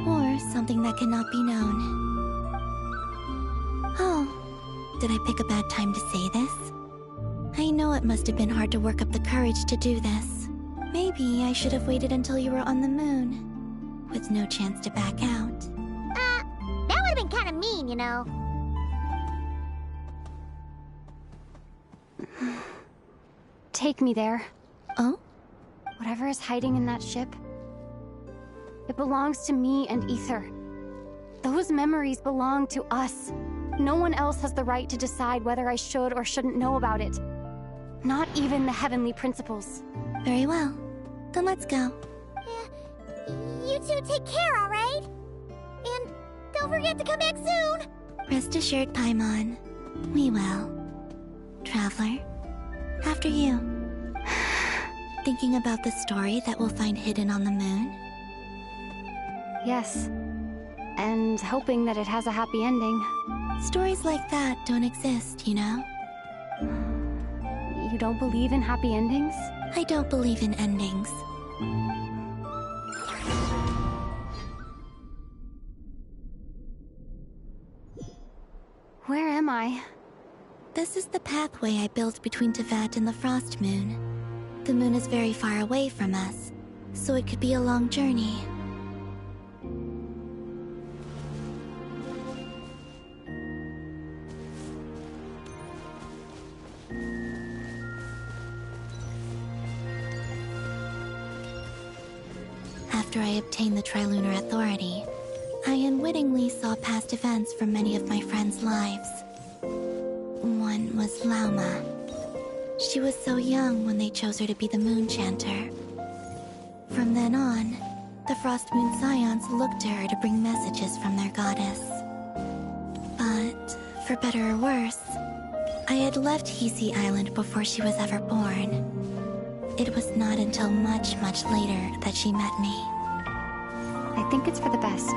Or something that cannot be known. Oh, did I pick a bad time to say this? I know it must have been hard to work up the courage to do this. Maybe I should have waited until you were on the moon, with no chance to back out.
That would have been kind of mean, you know.
Take me there.
Oh?
Whatever is hiding in that ship, it belongs to me and Ether. Those memories belong to us. No one else has the right to decide whether I should or shouldn't know about it. Not even the heavenly principles.
Very well. Then let's go.
You two take care, alright? And don't forget to come back soon!
Rest assured, Paimon. We will. Traveler, after you. Thinking about the story that we'll find hidden on the moon?
Yes. And hoping that it has a happy ending.
Stories like that don't exist, you know?
You don't believe in happy endings?
I don't believe in endings.
Where am I?
This is the pathway I built between Teyvat and the Frost Moon. The moon is very far away from us, so it could be a long journey. After I obtained the Trilunar Authority, I unwittingly saw past events from many of my friends' lives. One was Lauma. She was so young when they chose her to be the Moon Chanter. From then on, the Frost Moon Scions looked to her to bring messages from their goddess. But For better or worse, I had left Hisi Island before she was ever born. It was not until much, much later that she met me.
I think it's for the best.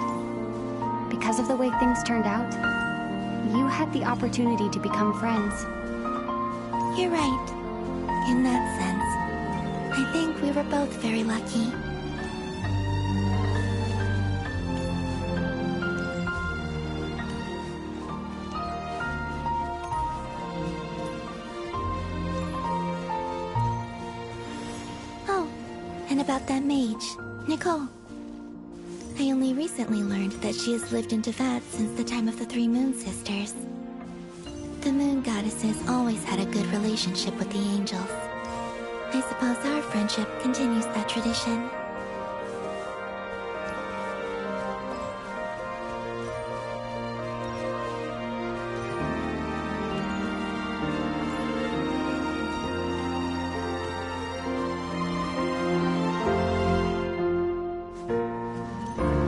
Because of the way things turned out, you had the opportunity to become friends.
You're right. In that sense, I think we were both very lucky. Oh, and about that mage, Nicole. I only recently learned that she has lived in Teyvat since the time of the Three Moon Sisters. The Moon Goddesses always had a good relationship with the angels. I suppose our friendship continues that tradition.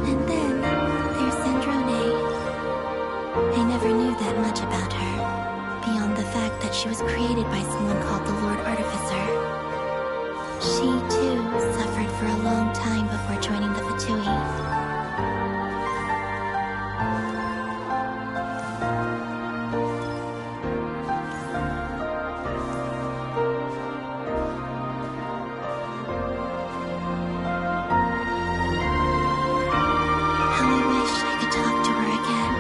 And then there's Sandrone. I never knew that much about her, beyond the fact that she was created by someone called the Lord Artificer. She, too, suffered for a long time before joining the Fatui. How I wish I could talk to her again,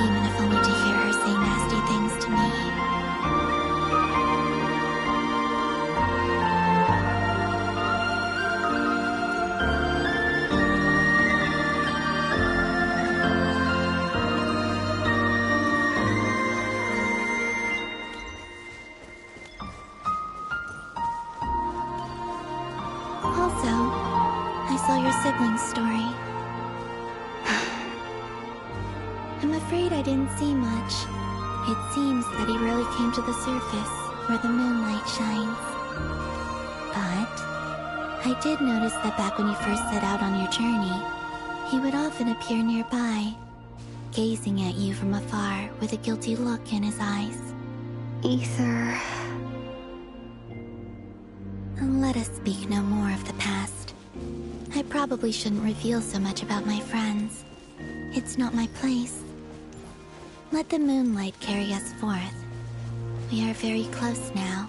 even if only to hear her say nasty things to me. Also, I saw your sibling's story. I'm afraid I didn't see much. It seems that he rarely came to the surface, where the moonlight shines. But I did notice that back when you first set out on your journey, he would often appear nearby, gazing at you from afar with a guilty look in his eyes.
Ether.
Let us speak no more of the past. I probably shouldn't reveal so much about my friends. It's not my place. Let the moonlight carry us forth. We are very close now.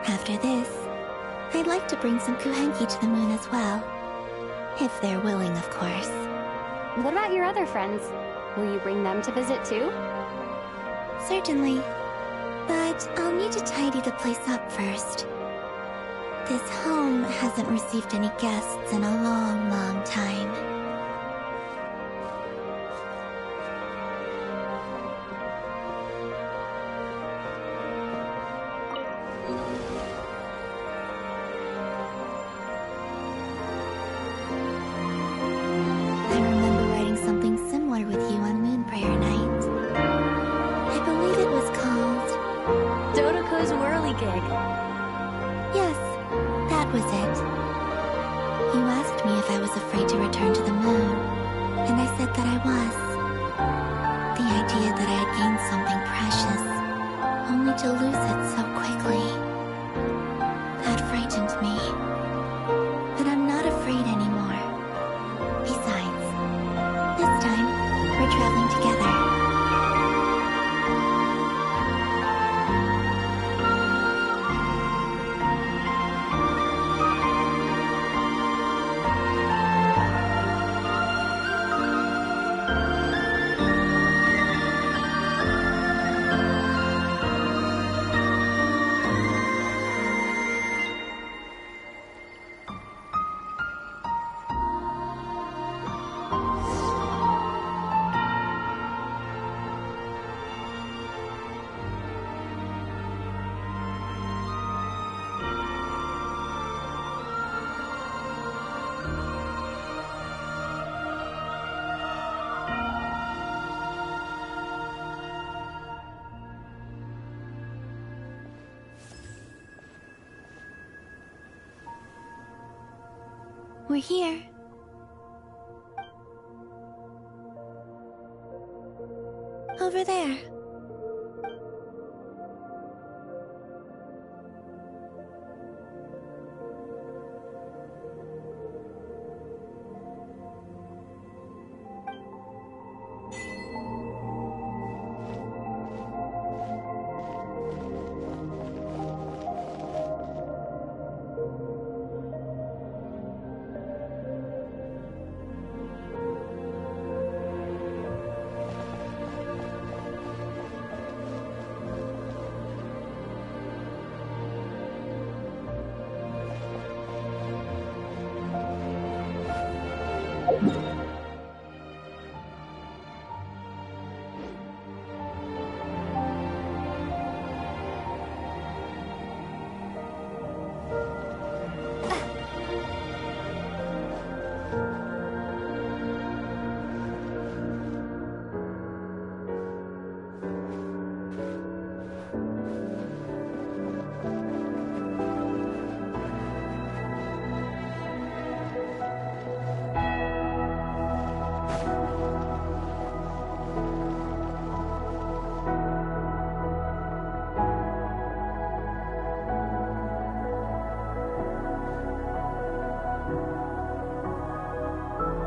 After this, I'd like to bring some Kuhenki to the moon as well. If they're willing, of course.
What about your other friends? Will you bring them to visit too?
Certainly. But I'll need to tidy the place up first. This home hasn't received any guests in a long, long time. I remember writing something similar with you on Moon Prayer Night. I believe it was called
Dodoko's Whirligig.
Yes, that was it. You asked me if I was afraid to return to the moon, and I said that I was. The idea that I had gained something precious, only to lose it so quickly, that frightened me. But I'm not afraid anymore. Besides, this time, we're traveling together. We're here. Over there.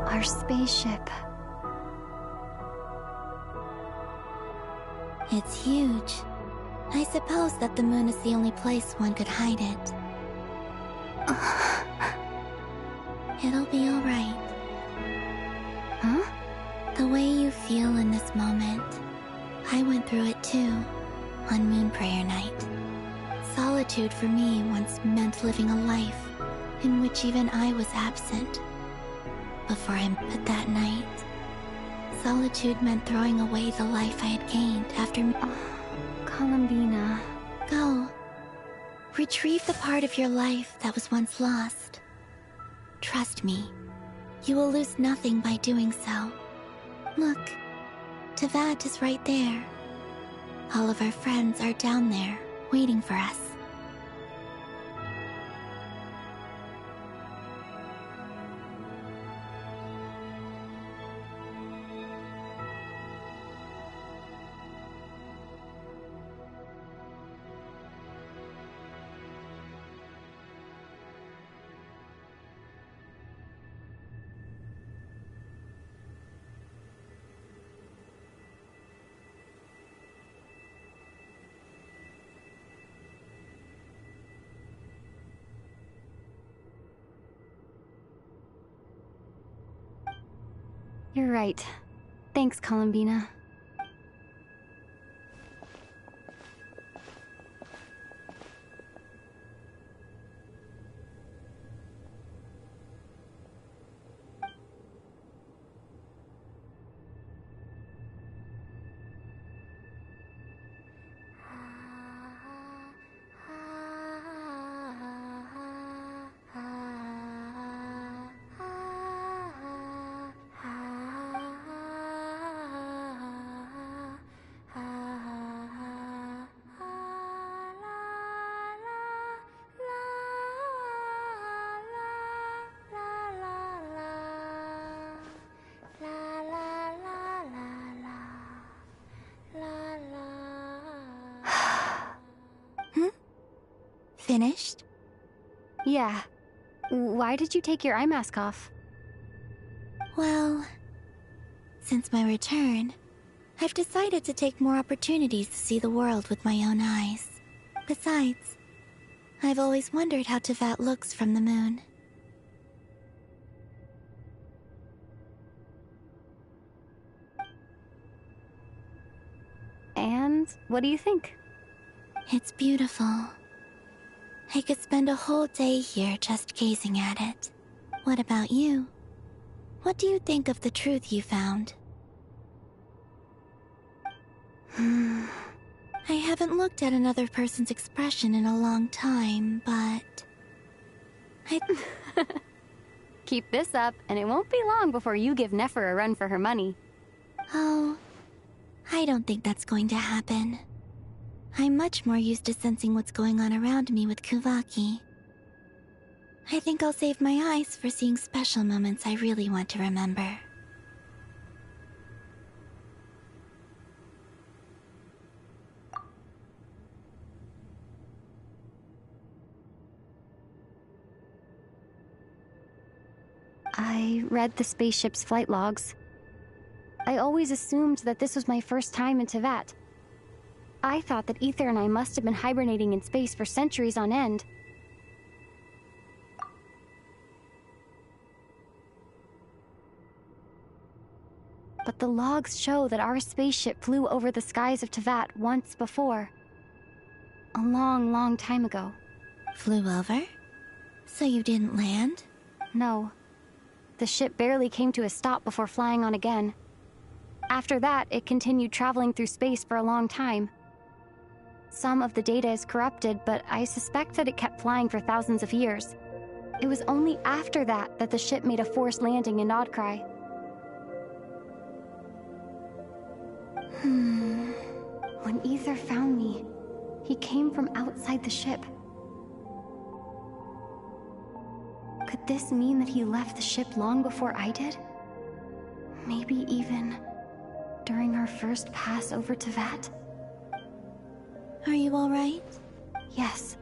Our spaceship.
It's huge. I suppose that the moon is the only place one could hide it. It'll be alright.
Huh?
The way you feel in this moment, I went through it too, on Moon Prayer Night. Solitude for me once meant living a life in which even I was absent. Before but that night, solitude meant throwing away the life I had gained after
Columbina.
Go. Retrieve the part of your life that was once lost. Trust me, you will lose nothing by doing so. Look, Teyvat is right there. All of our friends are down there, waiting for us.
You're right. Thanks, Columbina.
Finished?
Yeah. Why did you take your eye mask off?
Well, since my return, I've decided to take more opportunities to see the world with my own eyes. Besides, I've always wondered how Teyvat looks from the moon.
And what do you think?
It's beautiful. I could spend a whole day here just gazing at it. What about you? What do you think of the truth you found? I haven't looked at another person's expression in a long time, but...
Keep this up, and it won't be long before you give Nefer a run for her money.
Oh, I don't think that's going to happen. I'm much more used to sensing what's going on around me with Kuvaki. I think I'll save my eyes for seeing special moments I really want to remember.
I read the spaceship's flight logs. I always assumed that this was my first time in Tevat. I thought that Ether and I must have been hibernating in space for centuries on end. But the logs show that our spaceship flew over the skies of Tevat once before. A long, long time ago.
Flew over? So you didn't land?
No. The ship barely came to a stop before flying on again. After that, it continued traveling through space for a long time. Some of the data is corrupted, but I suspect that it kept flying for thousands of years. It was only after that that the ship made a forced landing in Nodcry. When Ether found me, he came from outside the ship. Could this mean that he left the ship long before I did? Maybe even during our first pass over Tevat?
Are you alright?
Yes.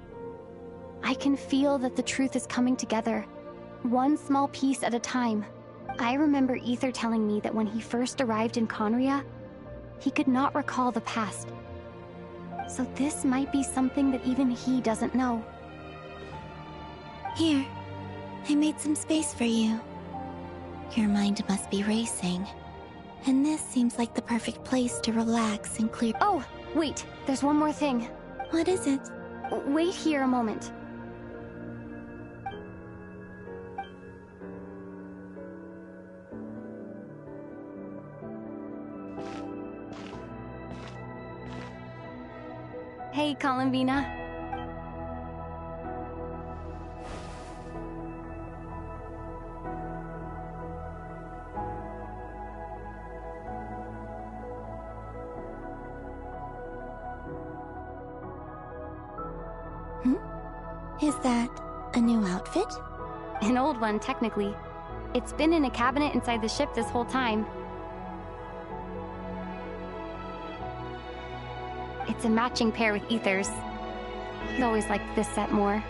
I can feel that the truth is coming together, one small piece at a time. I remember Ether telling me that when he first arrived in Conria, he could not recall the past. So this might be something that even he doesn't know.
Here, I made some space for you. Your mind must be racing, and this seems like the perfect place to relax and clear.
Oh, wait, there's one more thing.
What is it?
Wait here a moment. Hey, Columbina.
Is that a new outfit?
An old one, technically. It's been in a cabinet inside the ship this whole time. It's a matching pair with Ether's. He always liked this set more.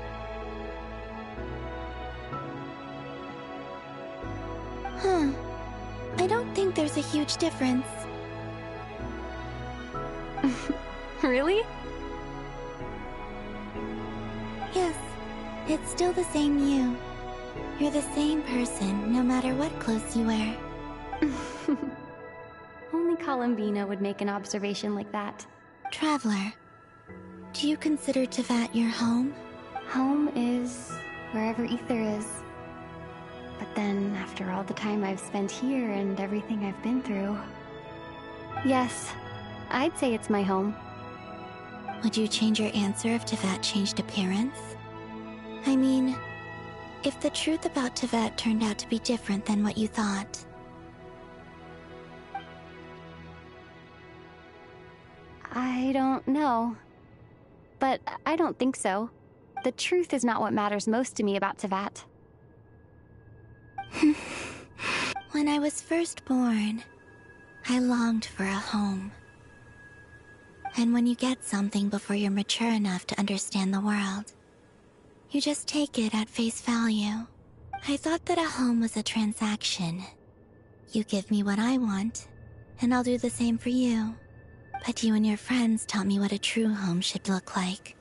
I don't think there's a huge difference.
Really?
Yes, it's still the same you. You're the same person, no matter what clothes you wear.
Only Columbina would make an observation like that.
Traveler, do you consider Tevat your home?
Home is wherever Ether is. But then, after all the time I've spent here and everything I've been through... Yes, I'd say it's my home.
Would you change your answer if Tevat changed appearance? I mean, if the truth about Tevat turned out to be different than what you thought.
I don't know. But I don't think so. The truth is not what matters most to me about Tevat.
When I was first born, I longed for a home. And when you get something before you're mature enough to understand the world, you just take it at face value. I thought that a home was a transaction. You give me what I want, and I'll do the same for you. But you and your friends taught me what a true home should look like.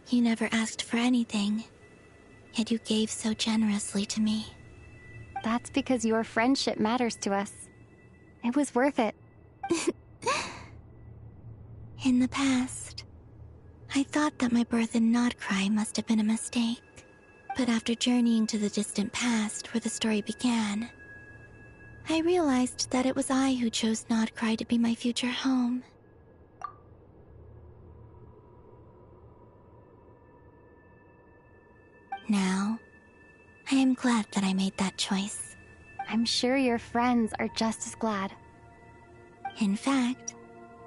You never asked for anything, yet you gave so generously to me.
That's because your friendship matters to us. It was worth it.
In the past, I thought that my birth in Nodcry must have been a mistake. But after journeying to the distant past where the story began, I realized that it was I who chose Nodcry to be my future home. Now, I am glad that I made that choice.
I'm sure your friends are just as glad.
In fact,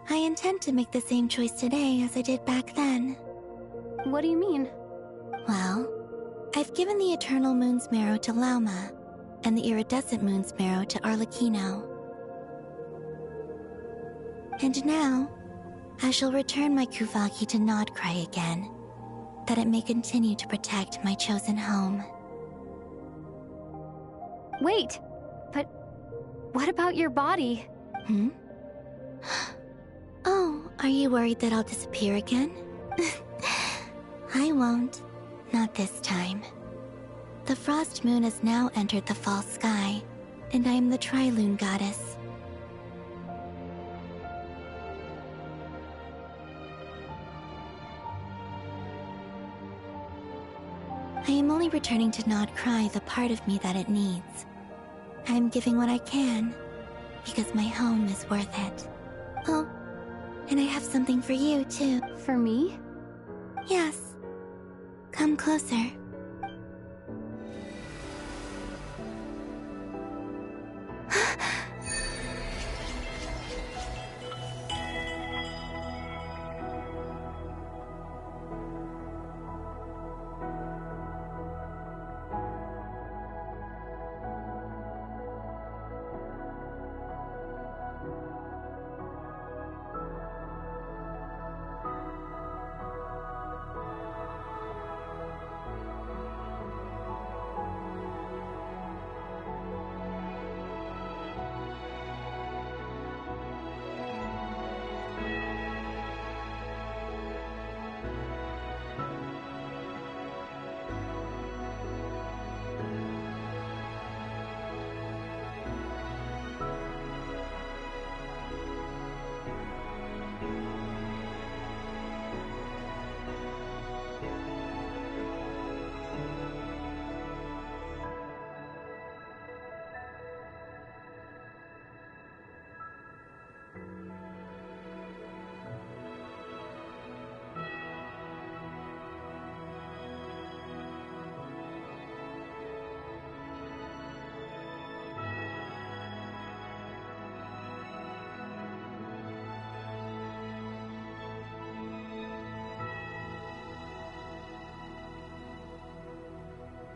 I intend to make the same choice today as I did back then.
What do you mean?
Well, I've given the Eternal Moon's Marrow to Lauma, and the Iridescent Moon's Marrow to Arlecchino. And now, I shall return my Kuvaki to Nodcry again, that it may continue to protect my chosen home.
Wait, but what about your body?
Hmm? Oh, are you worried that I'll disappear again? I won't. Not this time. The Frost Moon has now entered the fall sky, and I am the Trilune Goddess. I am only returning to Nodcry the part of me that it needs. I am giving what I can, because my home is worth it. Oh, and I have something for you, too.
For me?
Yes. Come closer.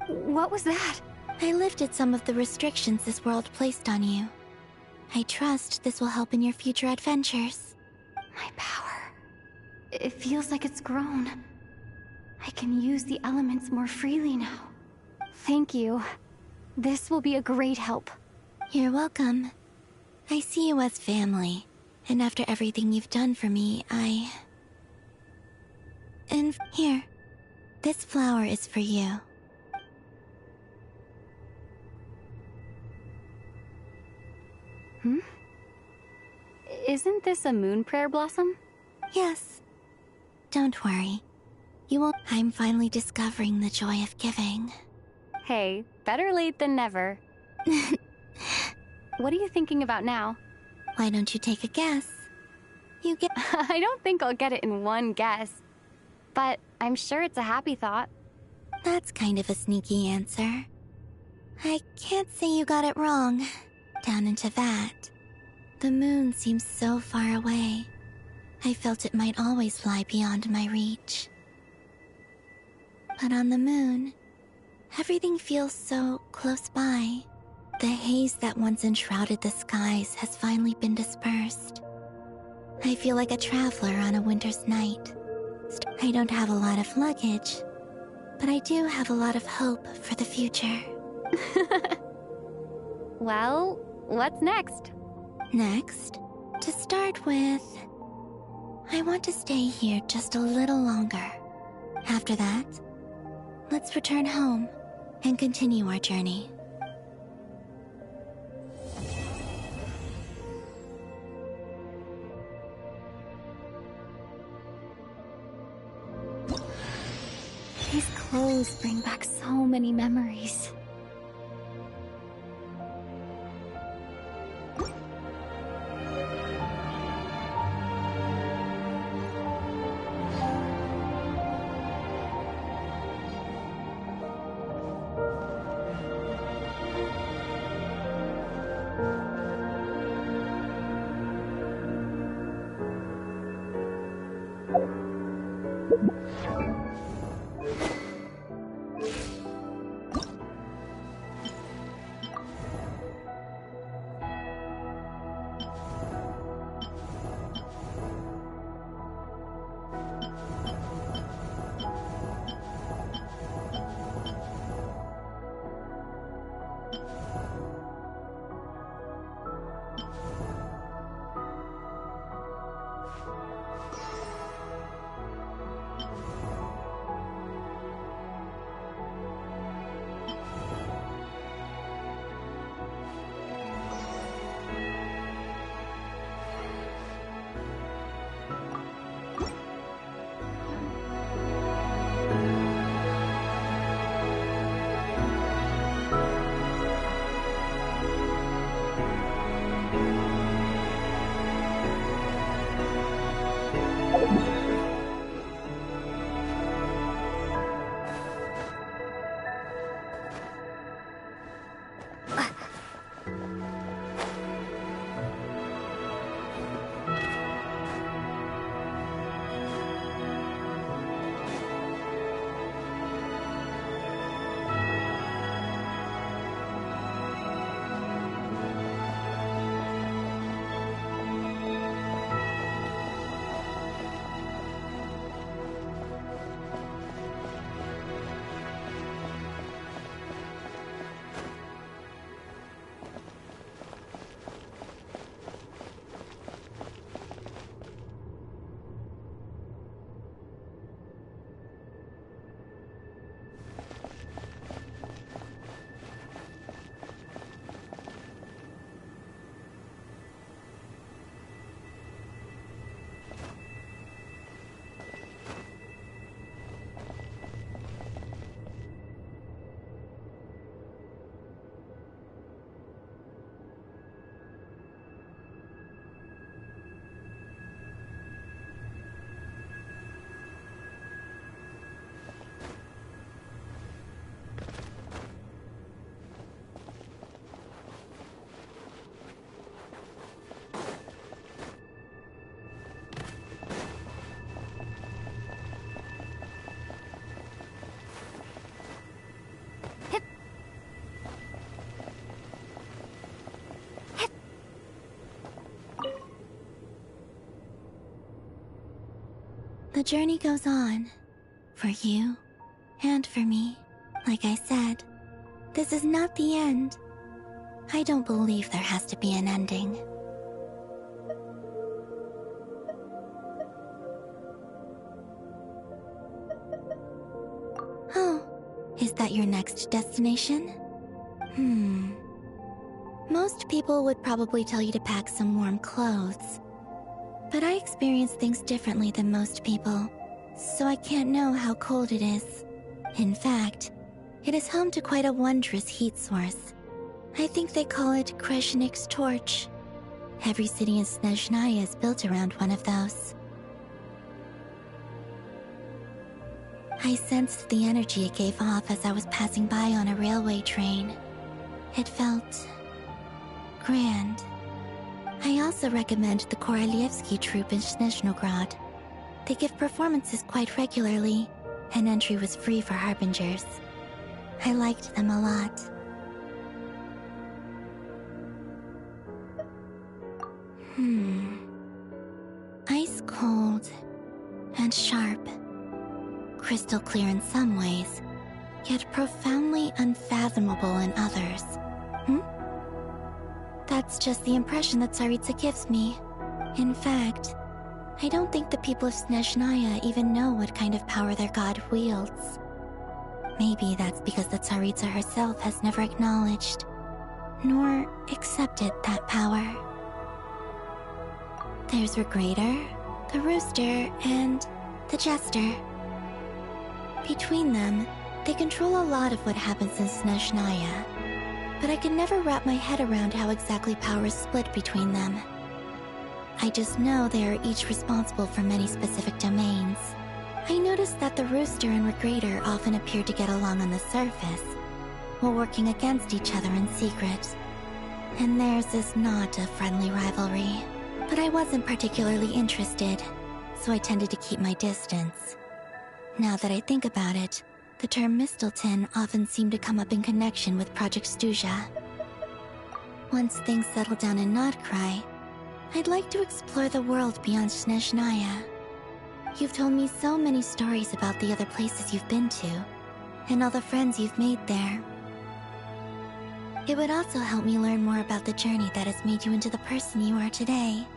What was that?
I lifted some of the restrictions this world placed on you. I trust this will help in your future adventures.
My power. It feels like it's grown. I can use the elements more freely now. Thank you. This will be a great help.
You're welcome. I see you as family, and after everything you've done for me, And here, this flower is for you.
Hmm? Isn't this a moon prayer blossom?
Yes. Don't worry. You won't. I'm finally discovering the joy of giving.
Hey, better late than never. What are you thinking about now?
Why don't you take a guess? You get.
I don't think I'll get it in one guess. But I'm sure it's a happy thought.
That's kind of a sneaky answer. I can't say you got it wrong. Down into that. The moon seems so far away. I felt it might always lie beyond my reach. But on the moon, everything feels so close by. The haze that once enshrouded the skies has finally been dispersed. I feel like a traveler on a winter's night. I don't have a lot of luggage, but I do have a lot of hope for the future.
Well, what's next?
Next, to start with, I want to stay here just a little longer. After that, let's return home and continue our journey.
These clothes bring back so many memories.
The journey goes on. For you, and for me. Like I said, this is not the end. I don't believe there has to be an ending. Oh, is that your next destination? Most people would probably tell you to pack some warm clothes. But I experience things differently than most people, so I can't know how cold it is. In fact, it is home to quite a wondrous heat source. I think they call it Kreshnik's torch. Every city in Snezhnaya is built around one of those. I sensed the energy it gave off as I was passing by on a railway train. It felt grand. I also recommend the Korolievsky troupe in Snezhnograd. They give performances quite regularly, and entry was free for harbingers. I liked them a lot. Ice cold and sharp. Crystal clear in some ways, yet profoundly unfathomable in others. That's just the impression that Tsaritsa gives me. In fact, I don't think the people of Snezhnaya even know what kind of power their god wields. Maybe that's because the Tsaritsa herself has never acknowledged, nor accepted that power. There's Regrator, the Rooster, and the Jester. Between them, they control a lot of what happens in Snezhnaya, but I can never wrap my head around how exactly power is split between them. I just know they are each responsible for many specific domains. I noticed that the Rooster and Regrator often appear to get along on the surface, while working against each other in secret. And theirs is not a friendly rivalry. But I wasn't particularly interested, so I tended to keep my distance. Now that I think about it, the term Mistelton often seemed to come up in connection with Project Stuja. Once things settle down in Notcry, I'd like to explore the world beyond Snezhnaya. You've told me so many stories about the other places you've been to, and all the friends you've made there. It would also help me learn more about the journey that has made you into the person you are today.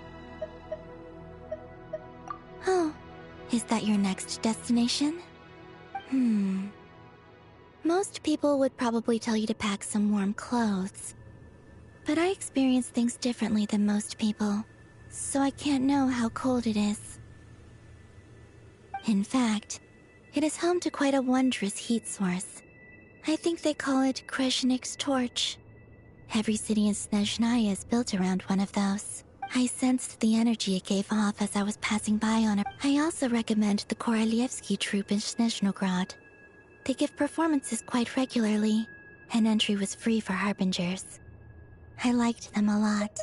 Oh, is that your next destination? Most people would probably tell you to pack some warm clothes. But I experience things differently than most people, so I can't know how cold it is. In fact, it is home to quite a wondrous heat source. I think they call it Kreshnik's torch. Every city in Snezhnaya is built around one of those. I sensed the energy it gave off as I was passing by on it. I also recommend the Korolievsky troupe in Snezhnograd. They give performances quite regularly, and entry was free for harbingers. I liked them a lot.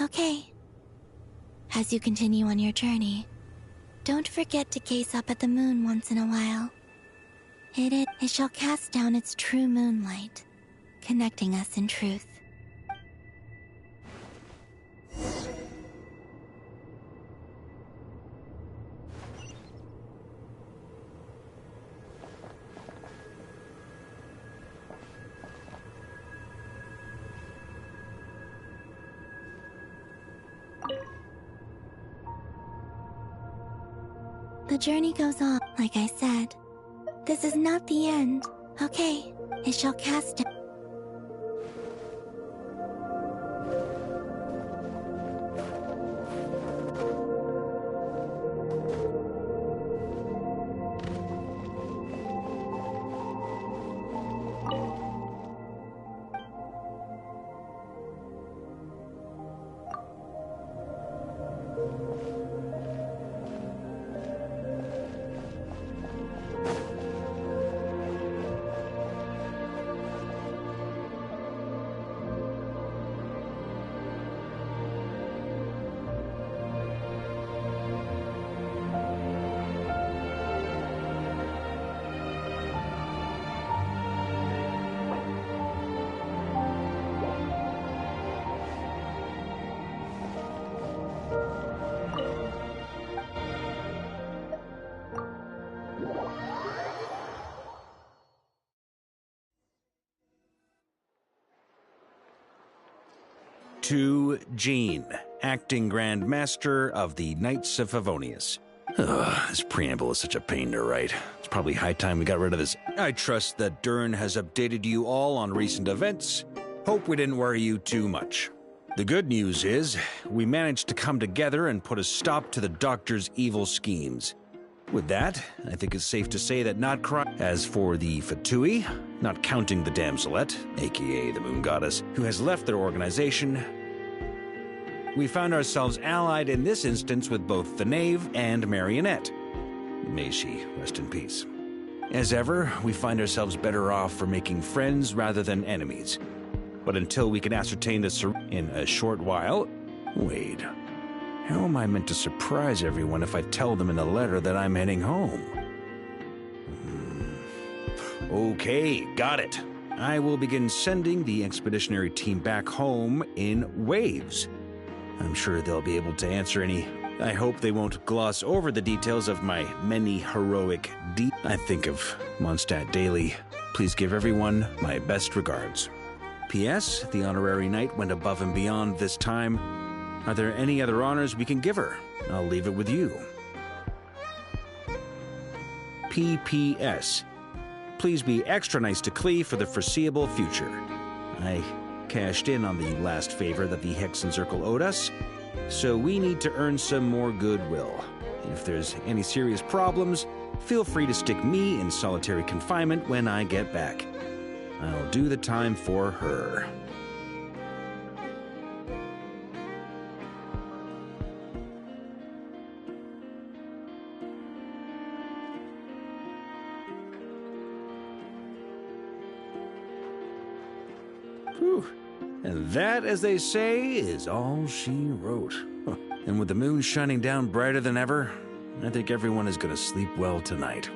Okay. As you continue on your journey, don't forget to gaze up at the moon once in a while. It shall cast down its true moonlight, connecting us in truth. The journey goes on, like I said. This is not the end. Okay, it shall cast down.
to Jean, Acting Grand Master of the Knights of Favonius. Ugh, this preamble is such a pain to write. It's probably high time we got rid of this. I trust that Dern has updated you all on recent events. Hope we didn't worry you too much. The good news is, we managed to come together and put a stop to the Doctor's evil schemes. With that, I think it's safe to say that Notcry. As for the Fatui, not counting the Damselette, aka the Moon Goddess, who has left their organization, we found ourselves allied in this instance with both the Knave and Marionette. May she rest in peace. As ever, we find ourselves better off for making friends rather than enemies. But until we can ascertain this in a short while... Wait, how am I meant to surprise everyone if I tell them in a letter that I'm heading home? Okay, got it. I will begin sending the expeditionary team back home in waves. I'm sure they'll be able to answer any... I hope they won't gloss over the details of my many heroic deeds. I think of Mondstadt daily. Please give everyone my best regards. P.S. The honorary knight went above and beyond this time. Are there any other honors we can give her? I'll leave it with you. P.P.S. Please be extra nice to Klee for the foreseeable future. I cashed in on the last favor that the Hexen Circle owed us, so we need to earn some more goodwill. If there's any serious problems, feel free to stick me in solitary confinement when I get back. I'll do the time for her. Whew. And that, as they say, is all she wrote. Huh. And with the moon shining down brighter than ever, I think everyone is going to sleep well tonight.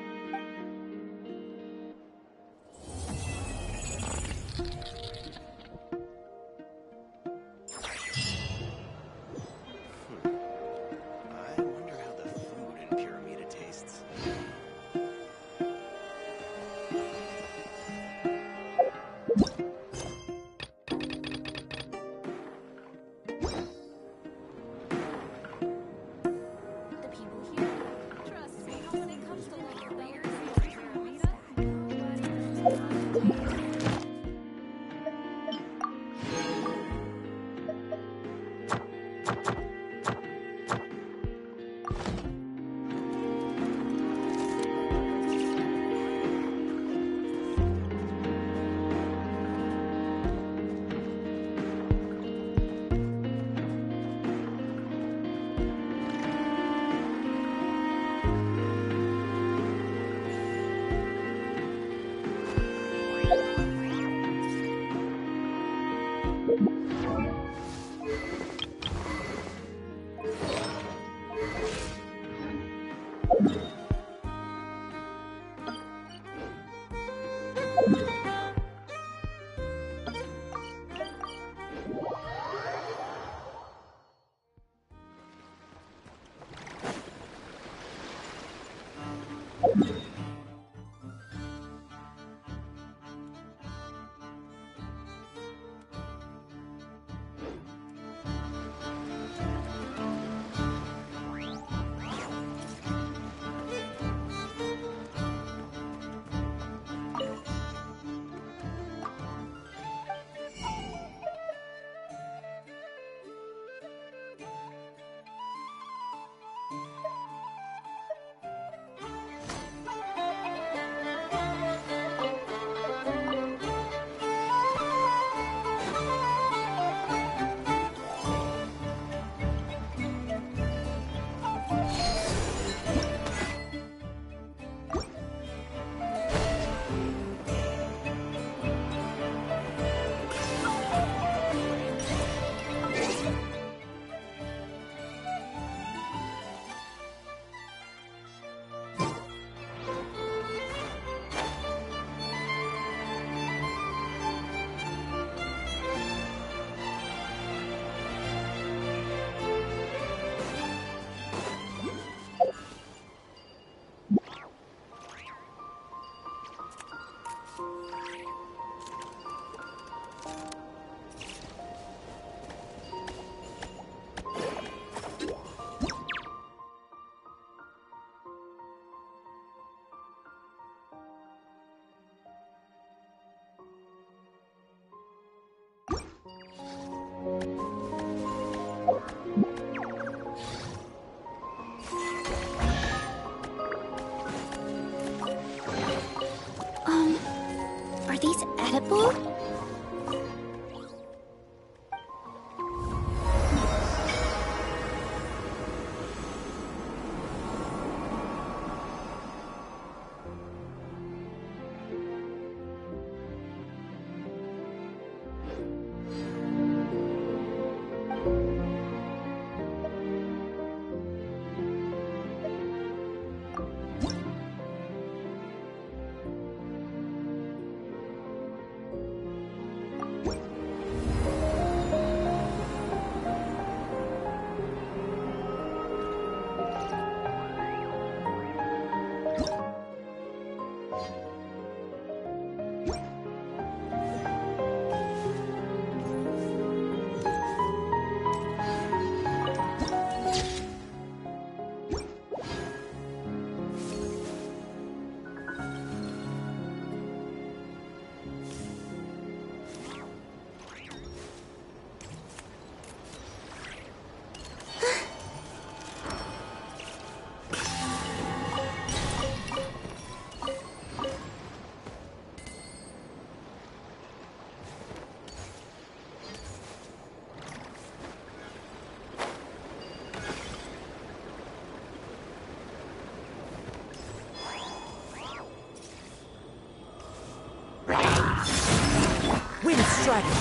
dragon.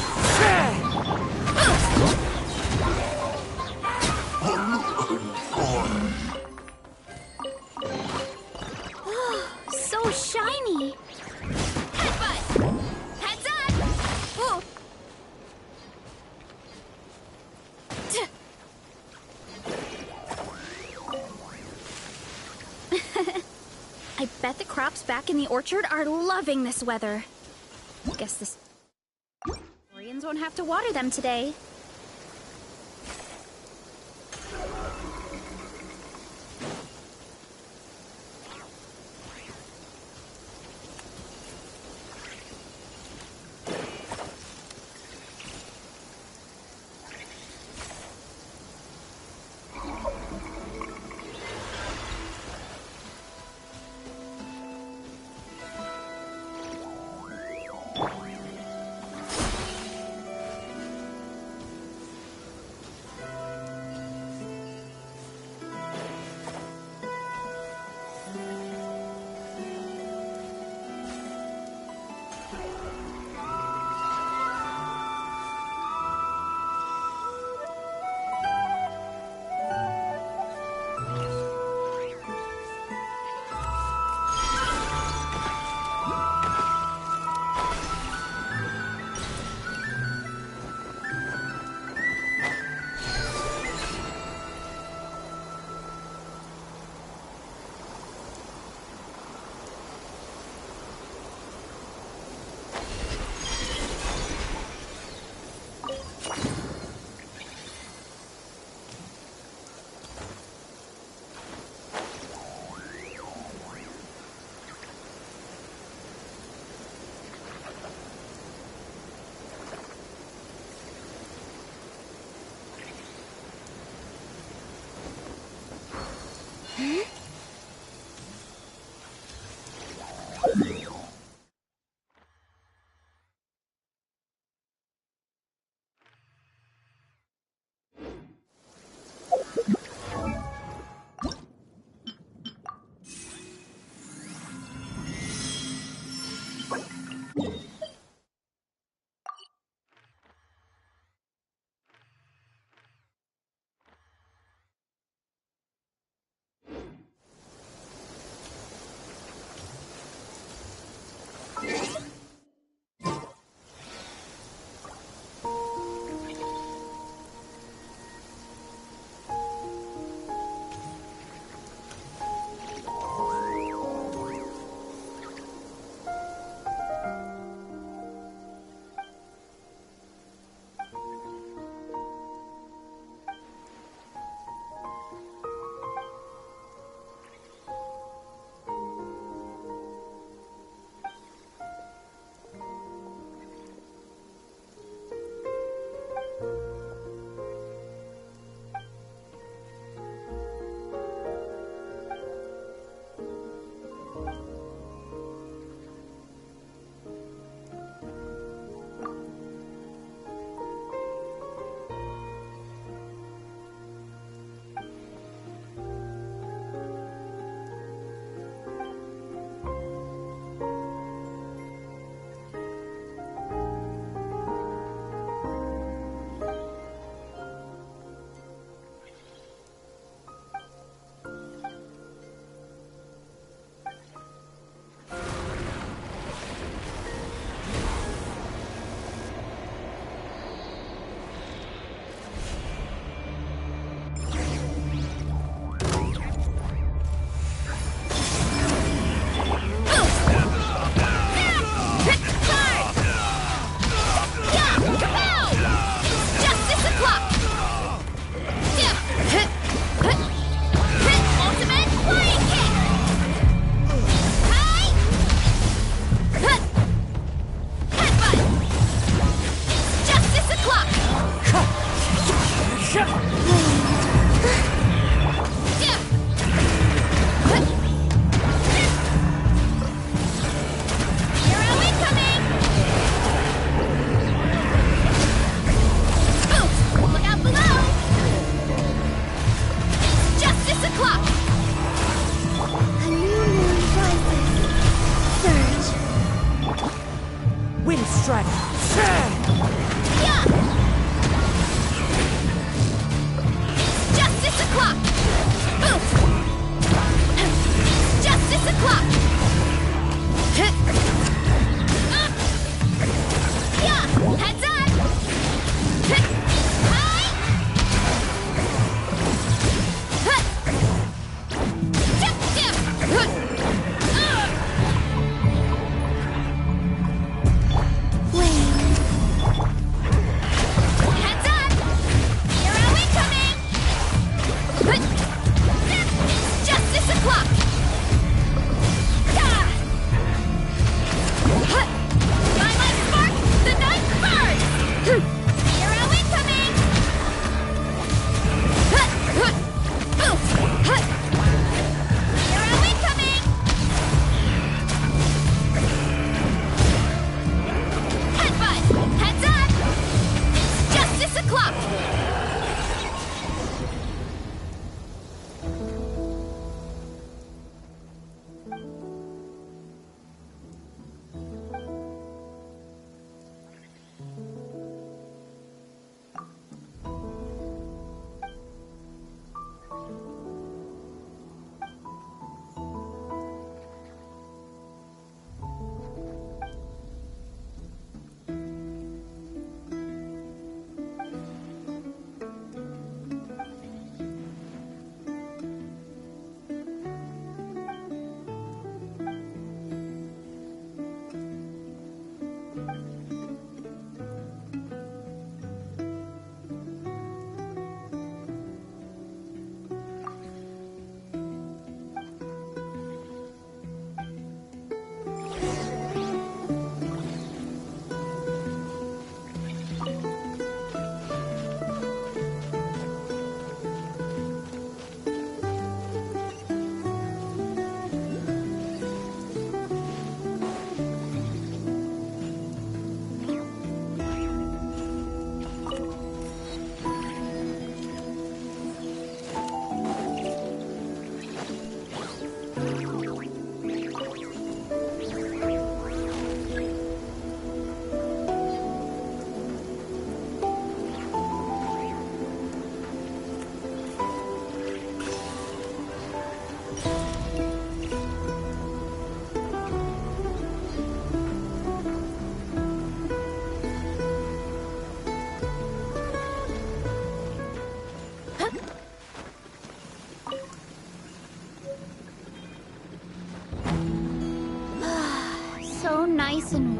So shiny. Headbutt. Heads up. Ooh. I bet the crops back in the orchard are loving this weather. Guess the Orions won't have to water them today.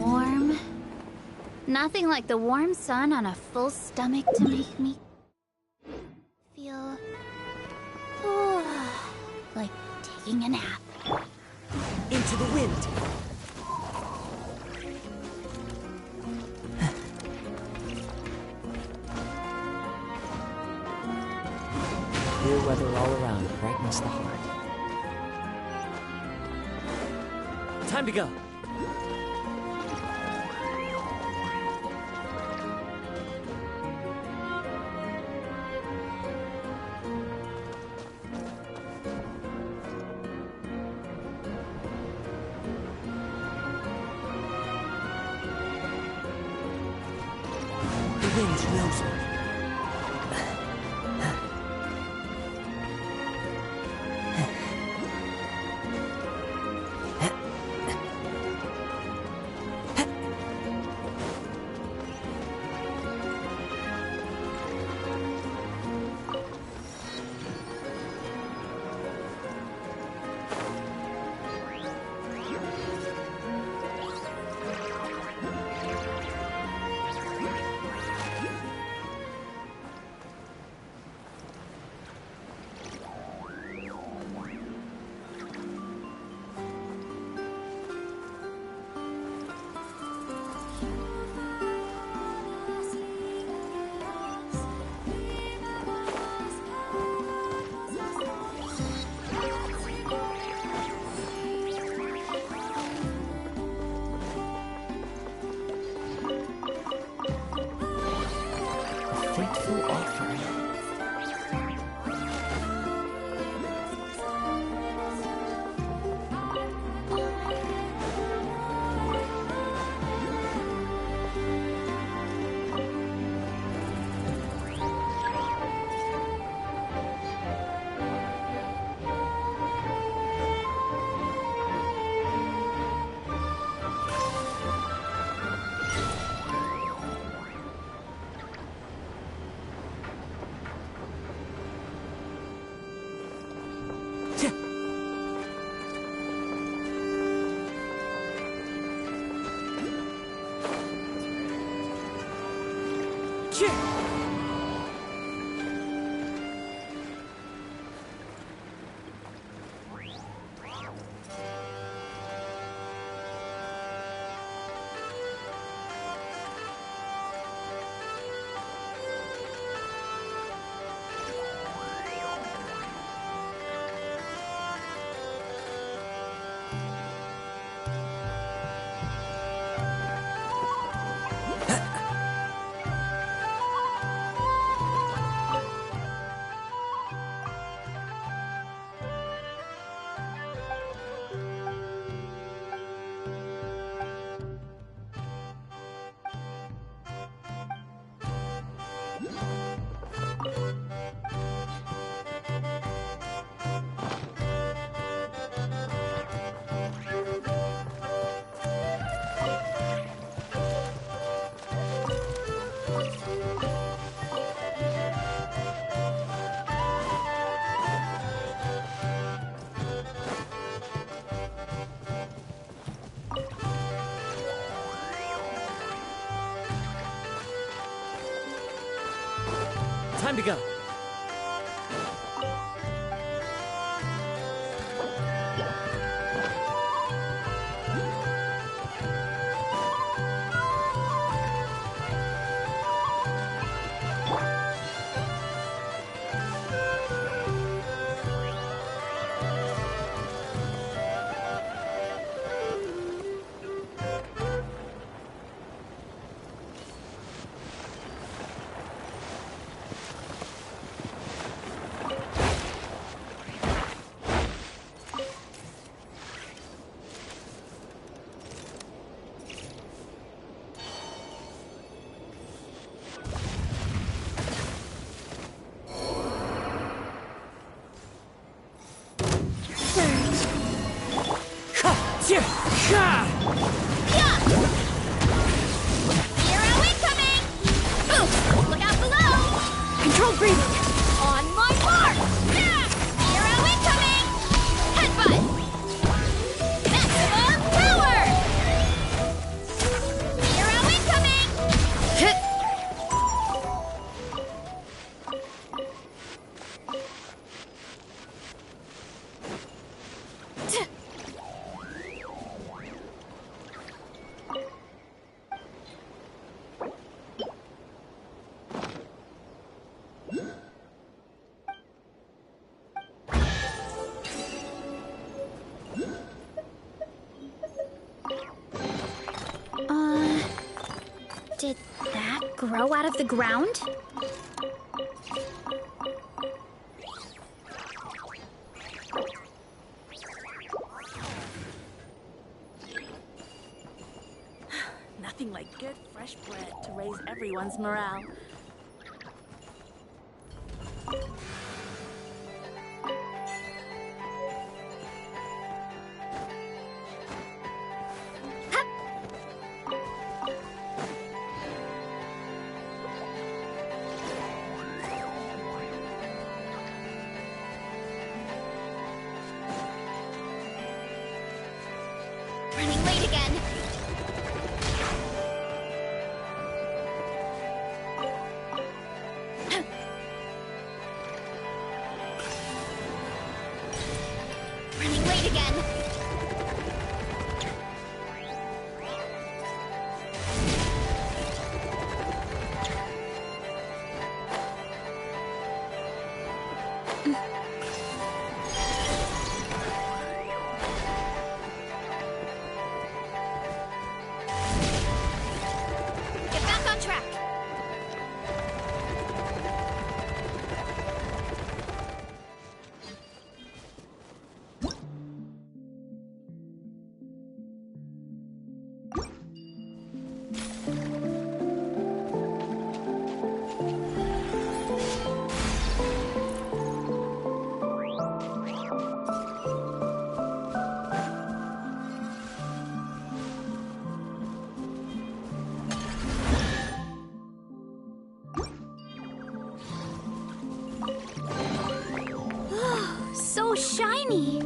warm. Nothing like the warm sun on a full stomach to make me feel like taking a nap.
Into the wind.
Clear weather all around brightens the heart.
Time to go. The wind knows me.
Fateful offering. Time to go.
grow out of the ground?
Nothing like good fresh bread to raise everyone's morale.
Running late again. Running late again. Get back on track. So shiny.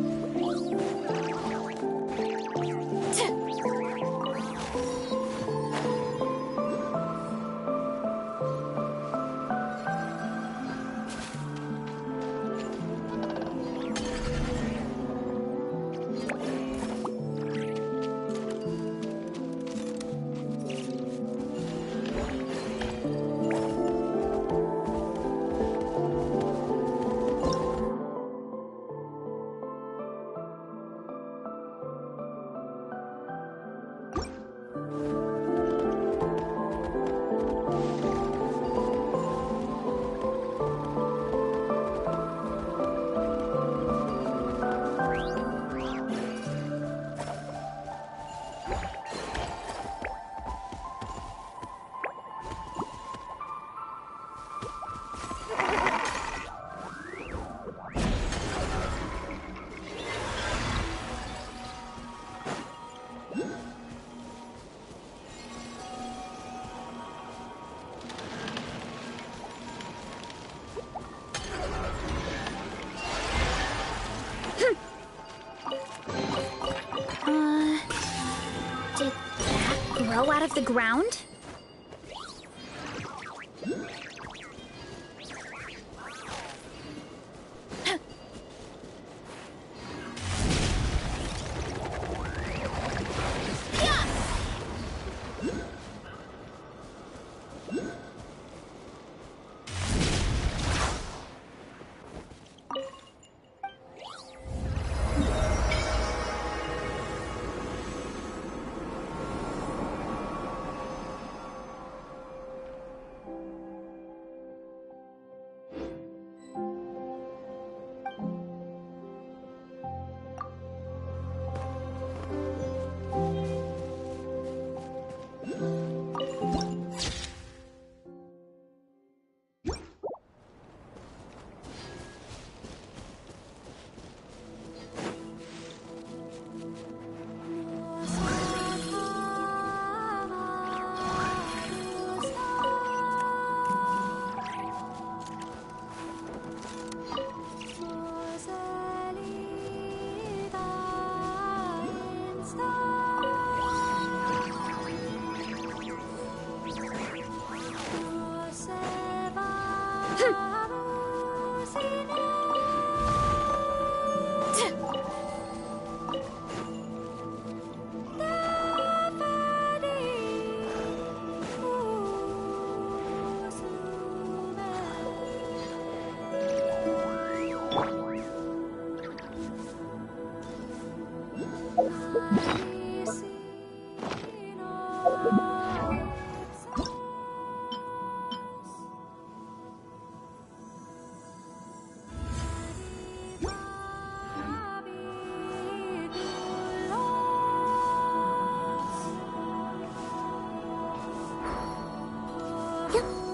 Did that grow out of the ground?
Yep.